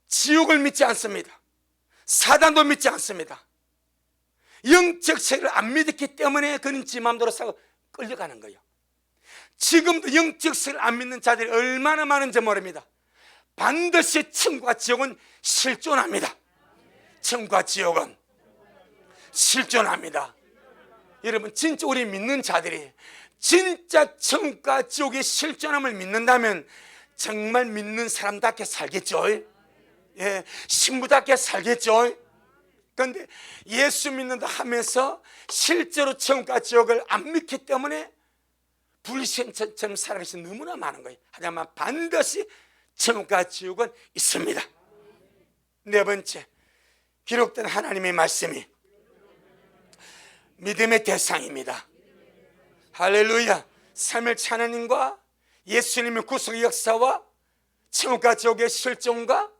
지옥을 믿지 않습니다. 사단도 믿지 않습니다. 영적 세계를 안 믿었기 때문에 그는 지 맘대로 사고 끌려가는 거예요. 지금도 영적 세계를 안 믿는 자들이 얼마나 많은지 모릅니다. 반드시 천국과 지옥은 실존합니다. 천국과 지옥은 실존합니다. 여러분, 진짜 우리 믿는 자들이 진짜 천국과 지옥의 실존함을 믿는다면 정말 믿는 사람답게 살겠죠. 예, 신부답게 살겠죠. 그런데 예수 믿는다 하면서 실제로 천국과 지옥을 안 믿기 때문에 불신처럼 살아가시 너무나 많은 거예요. 하지만 반드시 천국과 지옥은 있습니다. 네 번째, 기록된 하나님의 말씀이 믿음의 대상입니다. 할렐루야. 삼일체 하나님과 예수님의 구속의 역사와 천국과 지옥의 실존과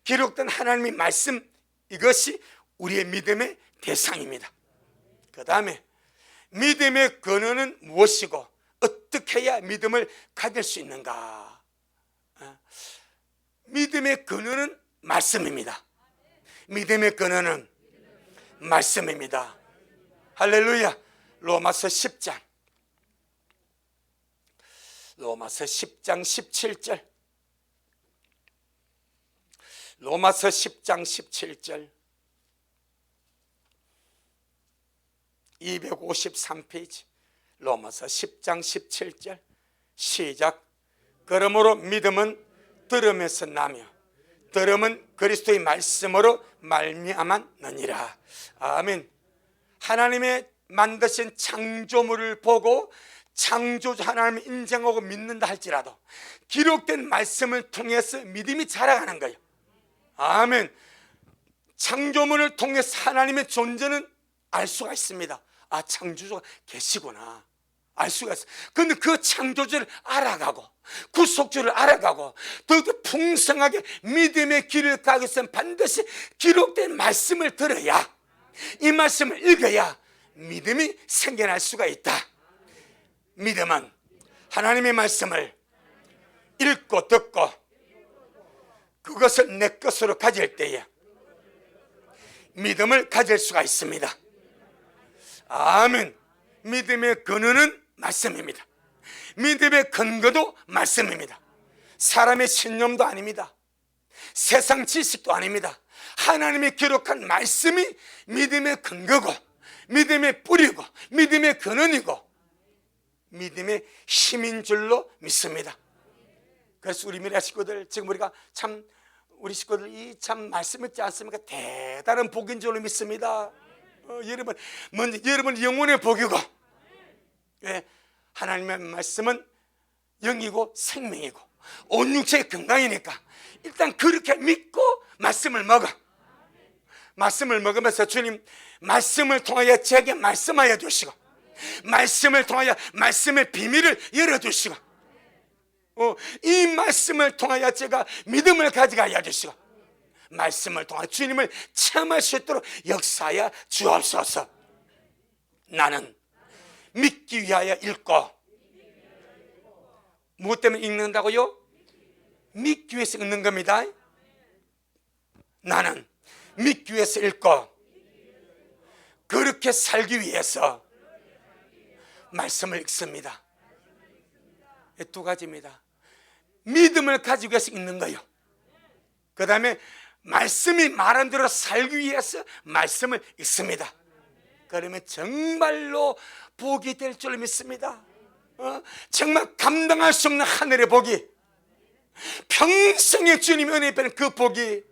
기록된 하나님의 말씀, 이것이 우리의 믿음의 대상입니다. 그 다음에 믿음의 근원은 무엇이고 어떻게 해야 믿음을 가질 수 있는가? 믿음의 근원은 말씀입니다. 믿음의 근원은 말씀입니다. 할렐루야. 로마서 10장 17절. 로마서 10장 17절. 253페이지. 로마서 10장 17절. 시작. 그러므로 믿음은 들음에서 나며 들음은 그리스도의 말씀으로 말미암았느니라. 아멘. 하나님의 만드신 창조물을 보고 창조주 하나님을 인정하고 믿는다 할지라도 기록된 말씀을 통해서 믿음이 자라가는 거예요. 아멘. 창조물을 통해서 하나님의 존재는 알 수가 있습니다. 아, 창조주가 계시구나, 알 수가 있어요. 그런데 그 창조주를 알아가고 구속주를 알아가고 더욱더 풍성하게 믿음의 길을 가기 위해서는 반드시 기록된 말씀을 들어야, 이 말씀을 읽어야 믿음이 생겨날 수가 있다. 믿음은 하나님의 말씀을 읽고 듣고 그것을 내 것으로 가질 때에 믿음을 가질 수가 있습니다. 아멘. 믿음의 근원은 말씀입니다. 믿음의 근거도 말씀입니다. 사람의 신념도 아닙니다. 세상 지식도 아닙니다. 하나님이 기록한 말씀이 믿음의 근거고 믿음의 뿌리고 믿음의 근원이고 믿음의 힘인 줄로 믿습니다. 그래서 우리 미래 식구들, 지금 우리가 참 우리 식구들 이 참 말씀 있지 않습니까? 대단한 복인 줄로 믿습니다. 여러분, 먼저 여러분 영혼의 복이고, 왜? 하나님의 말씀은 영이고 생명이고 온 육체의 건강이니까 일단 그렇게 믿고 말씀을 먹어. 말씀을 먹으면서 주님 말씀을 통하여 제게 말씀하여 주시고 말씀을 통하여 말씀의 비밀을 열어주시고 이 말씀을 통하여 제가 믿음을 가져가야 주시고 말씀을 통하여 주님을 체험할 수 있도록 역사하여 주옵소서. 나는 믿기 위하여 읽고, 무엇 때문에 읽는다고요? 믿기 위해서 읽는 겁니다. 나는 믿기 위해서 읽고 그렇게 살기 위해서 말씀을 읽습니다. 두 가지입니다. 믿음을 가지기 위해서 읽는 거예요. 그 다음에 말씀이 말한 대로 살기 위해서 말씀을 읽습니다. 그러면 정말로 복이 될 줄 믿습니다. 정말 감당할 수 없는 하늘의 복이, 평생의 주님의 은혜 받는 그 복이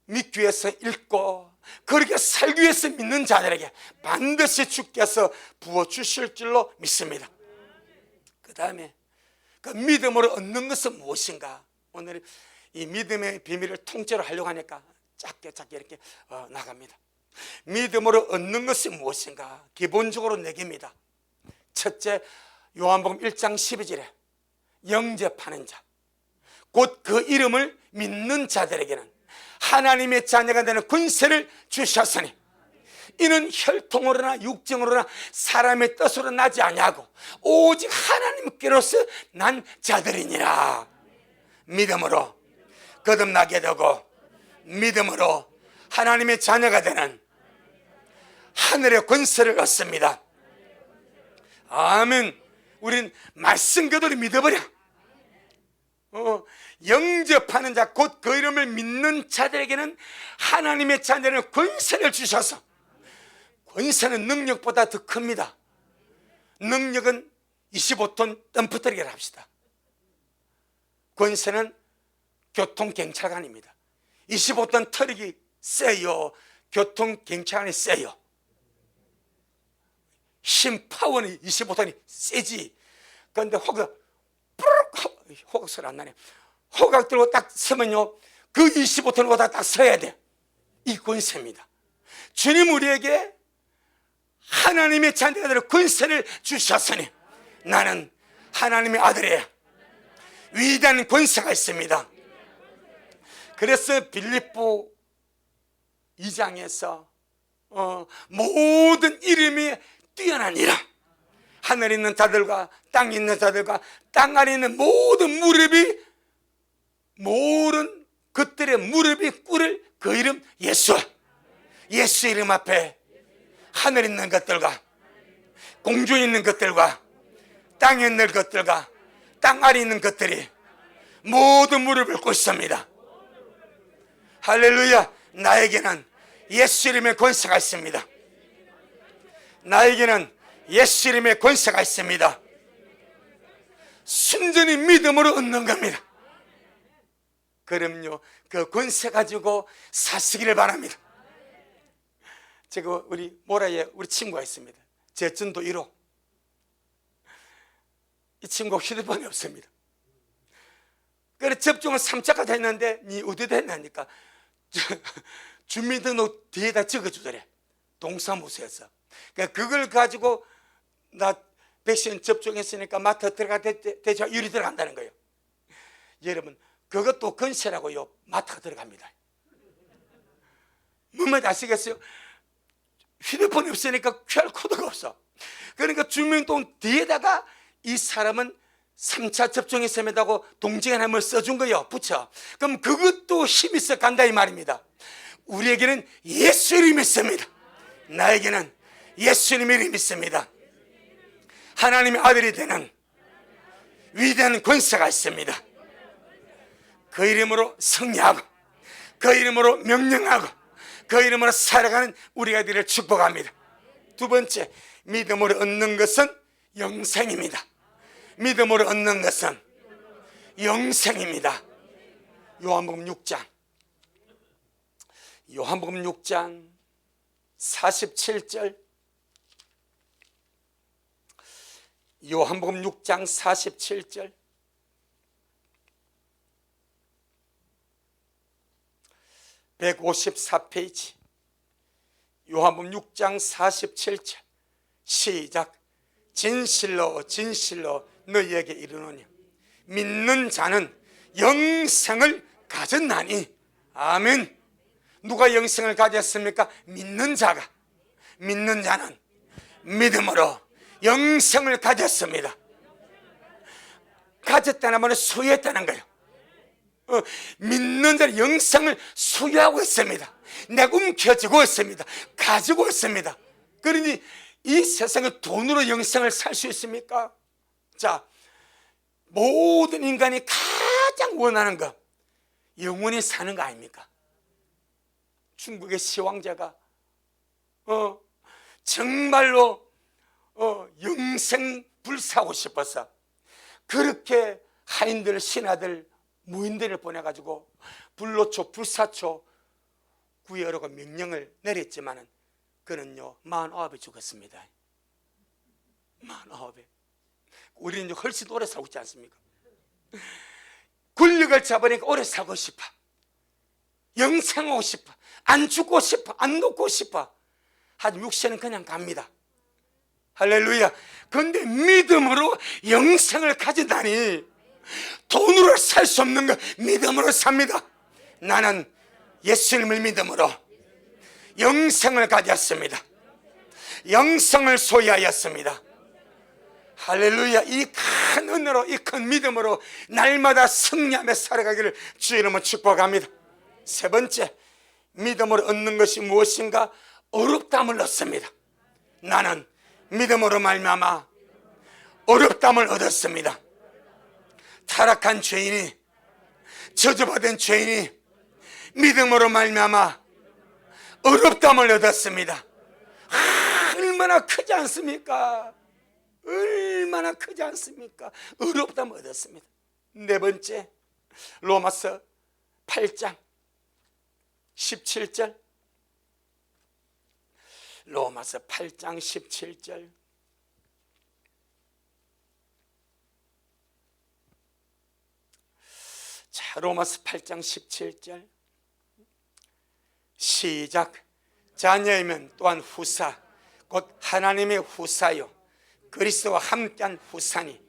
믿기 위해서 읽고 그렇게 살기 위해서 믿는 자들에게 반드시 주께서 부어주실 줄로 믿습니다. 그 다음에 그 믿음으로 얻는 것은 무엇인가? 오늘 이 믿음의 비밀을 통째로 하려고 하니까 짧게 이렇게 나갑니다. 믿음으로 얻는 것이 무엇인가? 기본적으로 4개입니다. 첫째, 요한복음 1장 12절에 영접하는 자, 곧 그 이름을 믿는 자들에게는 하나님의 자녀가 되는 권세를 주셨으니 이는 혈통으로나 육정으로나 사람의 뜻으로 나지 아니하고 오직 하나님께로서 난 자들이니라. 믿음으로 거듭나게 되고 믿음으로 하나님의 자녀가 되는 하늘의 권세를 얻습니다. 아멘. 우린 말씀 그대로 믿어버려. 영접하는 자, 곧 그 이름을 믿는 자들에게는 하나님의 자녀는 권세를 주셔서, 권세는 능력보다 더 큽니다. 능력은 25톤 덤프트럭이라 합시다. 권세는 교통경찰관입니다. 25톤 트럭이 세요. 교통경찰관이 세요. 힘, 파워는 25톤이 세지. 그런데 호각 소리 안 나네. 호각 들고 딱 서면요, 그 25톤보다 딱 서야 돼. 이 권세입니다. 주님 우리에게 하나님의 자녀들의 권세를 주셨으니 나는 하나님의 아들이에요. 위대한 권세가 있습니다. 그래서 빌립보 2장에서 모든 이름이 뛰어나니라. 하늘에 있는 자들과 땅에 있는 자들과 땅 아래 있는 모든 무릎이, 모든 그들의 무릎이 꿇을 그 이름 예수. 예수 이름 앞에 하늘에 있는 것들과 공중에 있는 것들과 땅에 있는 것들과 땅 아래 있는 것들이 모든 무릎을 꿇습니다. 할렐루야. 나에게는 예수 이름의 권세가 있습니다. 나에게는 예수 이름의 권세가 있습니다. 순전히 믿음으로 얻는 겁니다. 그럼요, 그 권세 가지고 사시기를 바랍니다. 제가 우리 모라에 우리 친구가 있습니다. 제천도 1호. 이 친구 휴대폰이 없습니다. 그래서 접종을 3차까지 했는데 니 어디다 했나니까 주민등록 뒤에다 적어주더래. 동사무소에서. 그러니까 그걸 가지고 나 백신 접종했으니까 마트 들어가 대자 유리 들어간다는 거예요. 여러분, 그것도 권세라고요. 마트가 들어갑니다. 뭔 말인지 아시겠어요? 휴대폰이 없으니까 QR코드가 없어. 그러니까 주민등록 뒤에다가 이 사람은 3차 접종했음에다고 동지간함을 써준 거예요. 붙여. 그럼 그것도 힘이 있어 간다 이 말입니다. 우리에게는 예수 이름이 있습니다. 나에게는 예수님의 이름이 있습니다. 하나님의 아들이 되는 위대한 권세가 있습니다. 그 이름으로 승리하고 그 이름으로 명령하고 그 이름으로 살아가는 우리가 되기를 축복합니다. 두 번째, 믿음으로 얻는 것은 영생입니다. 믿음으로 얻는 것은 영생입니다. 요한복음 6장 47절, 요한복음 6장 47절, 154페이지, 요한복음 6장 47절. 시작. 진실로 진실로 너희에게 이르노니 믿는 자는 영생을 가졌나니. 아멘. 누가 영생을 가졌습니까? 믿는 자가. 믿는 자는 믿음으로 영생을 가졌습니다. 가졌다는 말은 소유했다는 거예요. 믿는 자는 영생을 소유하고 있습니다. 내가 움켜쥐고 있습니다. 가지고 있습니다. 그러니 이 세상에 돈으로 영생을 살 수 있습니까? 자, 모든 인간이 가장 원하는 거 영원히 사는 거 아닙니까? 중국의 시황제가 정말로 영생 불사하고 싶어서 그렇게 하인들, 신하들, 무인들을 보내가지고 불로초, 불사초 구해오라고 명령을 내렸지만은 그는요 49에 죽었습니다. 49에. 우리는 이제 훨씬 오래 살고 있지 않습니까? 권력을 잡으니까 오래 살고 싶어. 영생하고 싶어. 안 죽고 싶어. 안 녹고 싶어. 하지만 육체는 그냥 갑니다. 할렐루야. 그런데 믿음으로 영생을 가진다니, 돈으로 살 수 없는 거 믿음으로 삽니다. 나는 예수님을 믿음으로 영생을 가졌습니다. 영생을 소유하였습니다. 할렐루야. 이 큰 은혜로, 이 큰 믿음으로 날마다 승리하며 살아가기를 주의 이름으로 축복합니다. 세 번째, 믿음으로 얻는 것이 무엇인가? 어렵담을 얻습니다. 나는 믿음으로 말미암아 어렵담을 얻었습니다. 타락한 죄인이, 저주받은 죄인이 믿음으로 말미암아 어렵담을 얻었습니다. 얼마나 크지 않습니까? 얼마나 크지 않습니까? 어렵담을 얻었습니다. 네 번째, 로마서 8장 17절, 로마서 8장 17절. 자, 로마서 8장 17절. 시작. 자녀이면 또한 후사, 곧 하나님의 후사요 그리스도와 함께한 후사니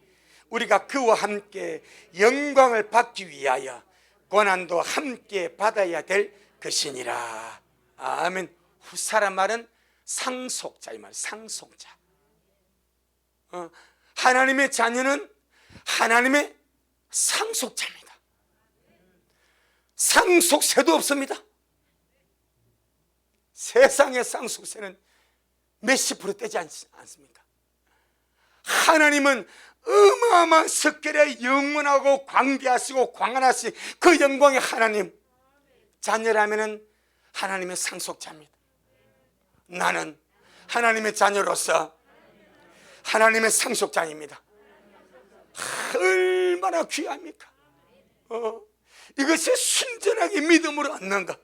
우리가 그와 함께 영광을 받기 위하여 고난도 함께 받아야 될 것이니라. 아멘. 후사란 말은 상속자, 이 말. 상속자. 하나님의 자녀는 하나님의 상속자입니다. 상속세도 없습니다. 세상의 상속세는 몇십 프로 떼지 않습니까? 하나님은 어마어마한 석결에 영원하고 광대하시고 광활하신 그 영광의 하나님, 자녀라면 하나님의 상속자입니다. 나는 하나님의 자녀로서 하나님의 상속자입니다. 얼마나 귀합니까? 이것이 순전하게 믿음으로 얻는 것,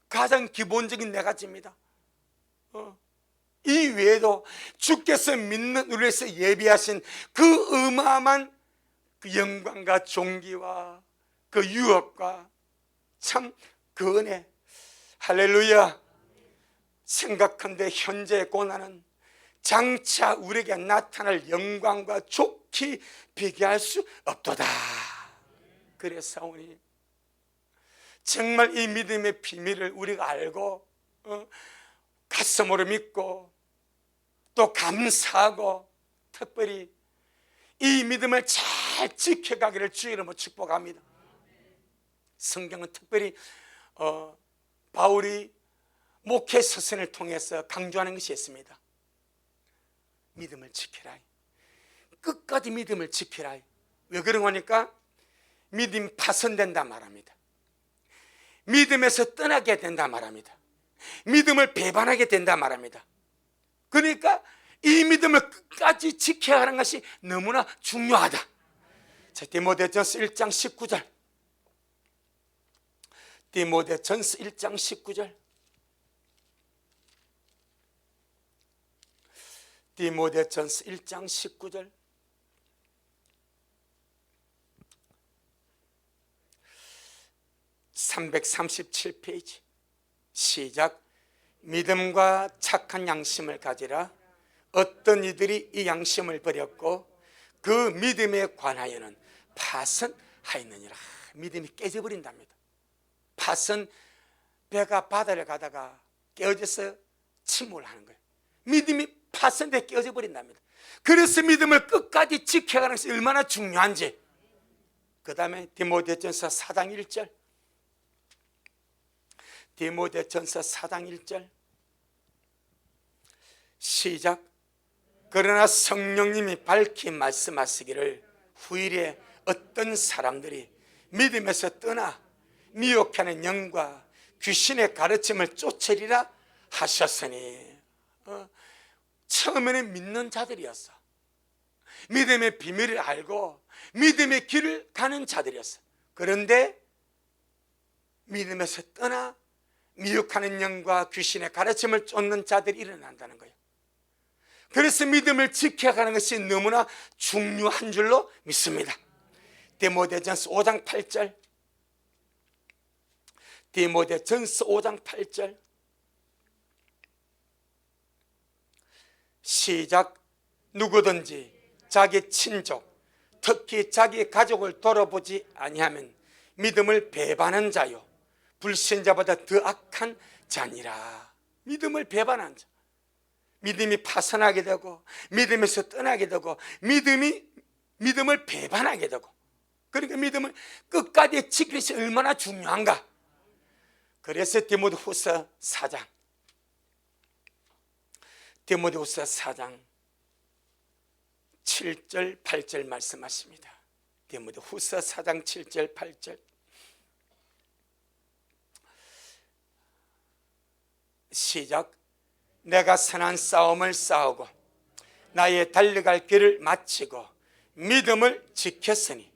가장 기본적인 네 가지입니다. 이 외에도 주께서 믿는 우리를 위해서 예비하신 그 어마어마한 그 영광과 존귀와 그 유업과 참 그 은혜, 할렐루야. 생각한데 현재의 고난은 장차 우리에게 나타날 영광과 좋게 비교할 수 없도다. 그래서오니 정말 이 믿음의 비밀을 우리가 알고 가슴으로 믿고 또 감사하고 특별히 이 믿음을 잘 지켜가기를 주의 이름으로 축복합니다. 성경은 특별히 바울이 목회 서신을 통해서 강조하는 것이 있습니다. 믿음을 지켜라. 끝까지 믿음을 지켜라. 왜 그런 거니까 믿음이 파손된다 말합니다. 믿음에서 떠나게 된다 말합니다. 믿음을 배반하게 된다 말합니다. 그러니까 이 믿음을 끝까지 지켜야 하는 것이 너무나 중요하다. 자, 디모데전서 1장 19절. 디모데전서 1장 19절. 디모데전서 1장 19절. (337페이지) 시작. 믿음과 착한 양심을 가지라. 어떤 이들이 이 양심을 버렸고 그 믿음에 관하여는 파선하였느니라. 믿음이 깨져버린답니다. 파선, 배가 바다를 가다가 깨어져서 침몰을 하는 거예요. 믿음이 파선돼 깨어져 버린답니다. 그래서 믿음을 끝까지 지켜가는 것이 얼마나 중요한지. 그 다음에 디모데전서 4장 1절. 디모데전서 4장 1절 시작. 그러나 성령님이 밝히 말씀하시기를 후일에 어떤 사람들이 믿음에서 떠나 미혹하는 영과 귀신의 가르침을 쫓으리라 하셨으니. 처음에는 믿는 자들이었어. 믿음의 비밀을 알고 믿음의 길을 가는 자들이었어. 그런데 믿음에서 떠나 미혹하는 영과 귀신의 가르침을 쫓는 자들이 일어난다는 거예요. 그래서 믿음을 지켜가는 것이 너무나 중요한 줄로 믿습니다. 디모데전서 5장 8절. 디모데전서 5장 8절 시작. 누구든지 자기 친족 특히 자기 가족을 돌아보지 아니하면 믿음을 배반한 자요 불신자보다 더 악한 자니라. 믿음을 배반한 자, 믿음이 파산하게 되고 믿음에서 떠나게 되고 믿음을 배반하게 되고, 그러니까 믿음을 끝까지 지키는 것이 얼마나 중요한가. 그래서 디모데후서 4장 7절 8절 말씀하십니다. 디모데후서 4장 7절 8절 시작. 내가 선한 싸움을 싸우고 나의 달려갈 길을 마치고 믿음을 지켰으니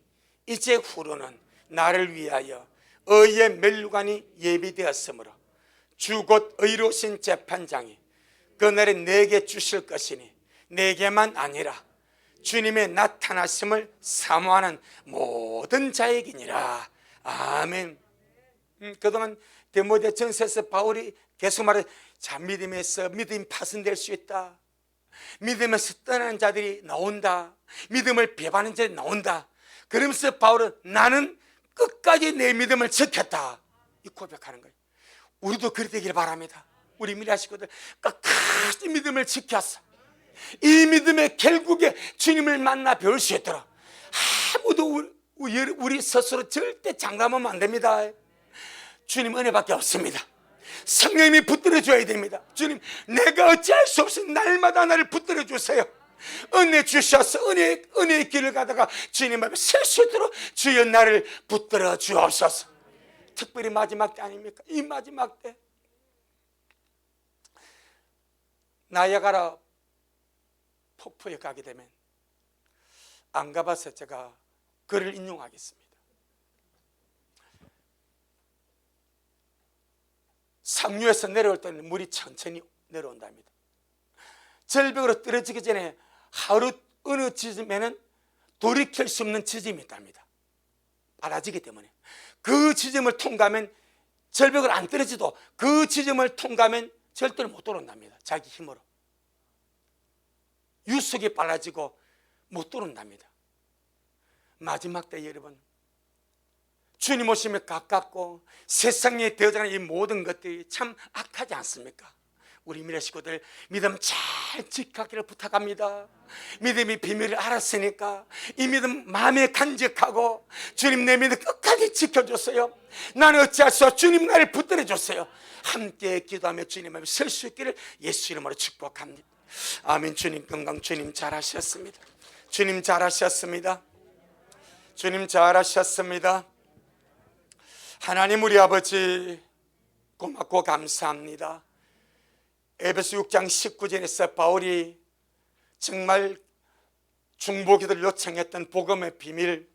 이제 후로는 나를 위하여 의의 멸류관이 예비되었으므로 주 곧 의로우신 재판장이 그날에 내게 주실 것이니 내게만 아니라 주님의 나타나심을 사모하는 모든 자에게니라. 아멘. 그동안 디모데전서에서 바울이 계속 말해, 자, 믿음에서 믿음이 파손될 수 있다. 믿음에서 떠나는 자들이 나온다. 믿음을 배반하는 자들이 나온다. 그러면서 바울은 나는 끝까지 내 믿음을 지켰다, 이 고백하는 거예요. 우리도 그리 되길 바랍니다. 우리 미래 식구들 끝까지 믿음을 지켰어. 이 믿음의 결국에 주님을 만나 배울 수 있도록 아무도 우리 스스로 절대 장담하면 안 됩니다. 주님 은혜밖에 없습니다. 성령님이 붙들어 줘야 됩니다. 주님, 내가 어찌할 수 없이 날마다 나를 붙들어 주세요. 은혜 주셔서 은혜의 길을 가다가 주님 앞에 설 수 있도록 주여 나를 붙들어 주옵소서. 특별히 마지막 때 아닙니까? 이 마지막 때 나야가라 폭포에 가게 되면, 안 가봐서 제가 글을 인용하겠습니다. 상류에서 내려올 때는 물이 천천히 내려온답니다. 절벽으로 떨어지기 전에 하루 어느 지점에는 돌이킬 수 없는 지점이 있답니다. 빨아지기 때문에 그 지점을 통과하면 절벽을 안 떨어지도 그 지점을 통과하면 절대로 못 돌아온답니다. 자기 힘으로 유속이 빨라지고 못 돌아온답니다. 마지막 때 여러분, 주님 오시면 가깝고 세상에 되어가는 이 모든 것들이 참 악하지 않습니까? 우리 미래 식구들 믿음 잘 지키기를 부탁합니다. 믿음이 비밀을 알았으니까 이 믿음 마음에 간직하고, 주님 내 믿음 끝까지 지켜줬어요. 나는 어찌할 수 없어. 주님 나를 붙들어 줬어요. 함께 기도하며 주님 앞에 설 수 있기를 예수 이름으로 축복합니다. 아멘. 주님 건강, 주님 잘하셨습니다. 주님 잘하셨습니다. 주님 잘하셨습니다. 하나님 우리 아버지 고맙고 감사합니다. 에베소 6장 19절에서 바울이 정말 중보기도를 요청했던 복음의 비밀,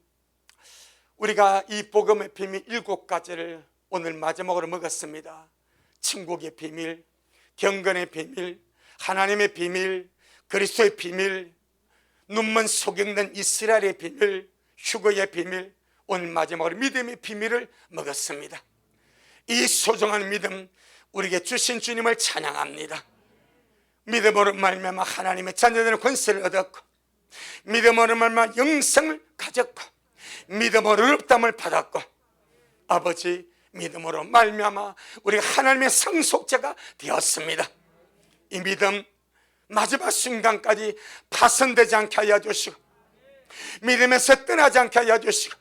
우리가 이 복음의 비밀 7가지를 오늘 마지막으로 먹었습니다. 천국의 비밀, 경건의 비밀, 하나님의 비밀, 그리스도의 비밀, 눈먼 속이는 이스라엘의 비밀, 휴거의 비밀, 오늘 마지막으로 믿음의 비밀을 먹었습니다. 이 소중한 믿음, 우리에게 주신 주님을 찬양합니다. 믿음으로 말미암아 하나님의 자녀들의 권세를 얻었고, 믿음으로 말미암아 영생을 가졌고, 믿음으로 의롭다함을 받았고, 아버지 믿음으로 말미암아 우리가 하나님의 상속자가 되었습니다. 이 믿음 마지막 순간까지 파손되지 않게 하여 주시고, 믿음에서 떠나지 않게 하여 주시고,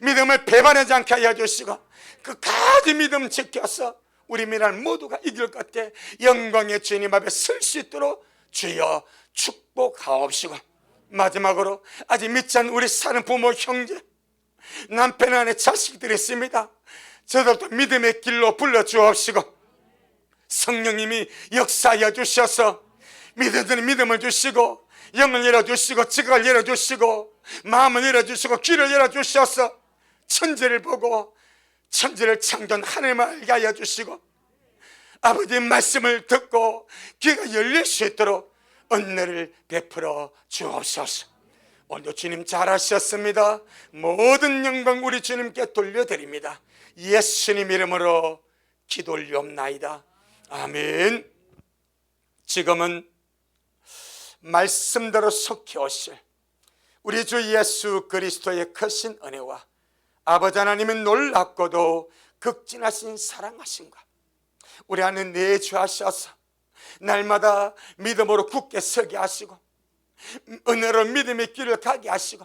믿음을 배반하지 않게 하여 주시고, 끝까지 믿음 지켜서 우리 미랄 모두가 이길 것 같아 영광의 주님 앞에 설 수 있도록 주여 축복하옵시고, 마지막으로 아직 믿지 않는 우리 사는 부모, 형제, 남편 안에 자식들이 있습니다. 저들도 믿음의 길로 불러주옵시고, 성령님이 역사하여 주셔서 믿어드는 믿음을 주시고, 영을 열어주시고, 지각을 열어주시고, 마음을 열어주시고, 귀를 열어주셔서 천지를 보고 천지를 창조한 하나님을 알게 하여 주시고, 아버지의 말씀을 듣고 귀가 열릴 수 있도록 은혜를 베풀어 주옵소서. 오늘도 주님 잘하셨습니다. 모든 영광 우리 주님께 돌려드립니다. 예수님 이름으로 기도 올리옵나이다. 아멘. 지금은 말씀대로 속히 오실 우리 주 예수 그리스도의 크신 은혜와 아버지 하나님의 놀랍고도 극진하신 사랑하심과 우리 안에 내주하셔서 날마다 믿음으로 굳게 서게 하시고, 은혜로 믿음의 길을 가게 하시고,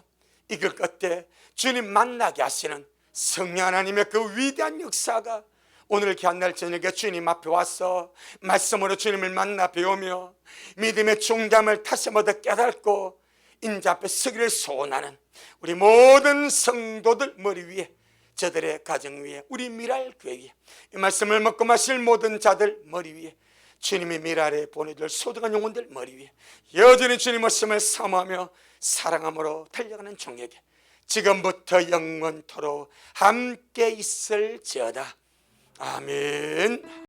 이걸 끝에 주님 만나게 하시는 성령 하나님의 그 위대한 역사가 오늘 귀한 날 저녁에 주님 앞에 와서 말씀으로 주님을 만나 배우며 믿음의 중담을 다시 한번 깨닫고 인자 앞에 서기를 소원하는 우리 모든 성도들 머리 위에, 저들의 가정 위에, 우리 미랄 교회 위에, 이 말씀을 먹고 마실 모든 자들 머리 위에, 주님의 미랄에 보내줄 소중한 영혼들 머리 위에 여전히 주님 말씀을 사모하며 사랑함으로 달려가는 종에게 지금부터 영원토록 함께 있을지어다. 아멘.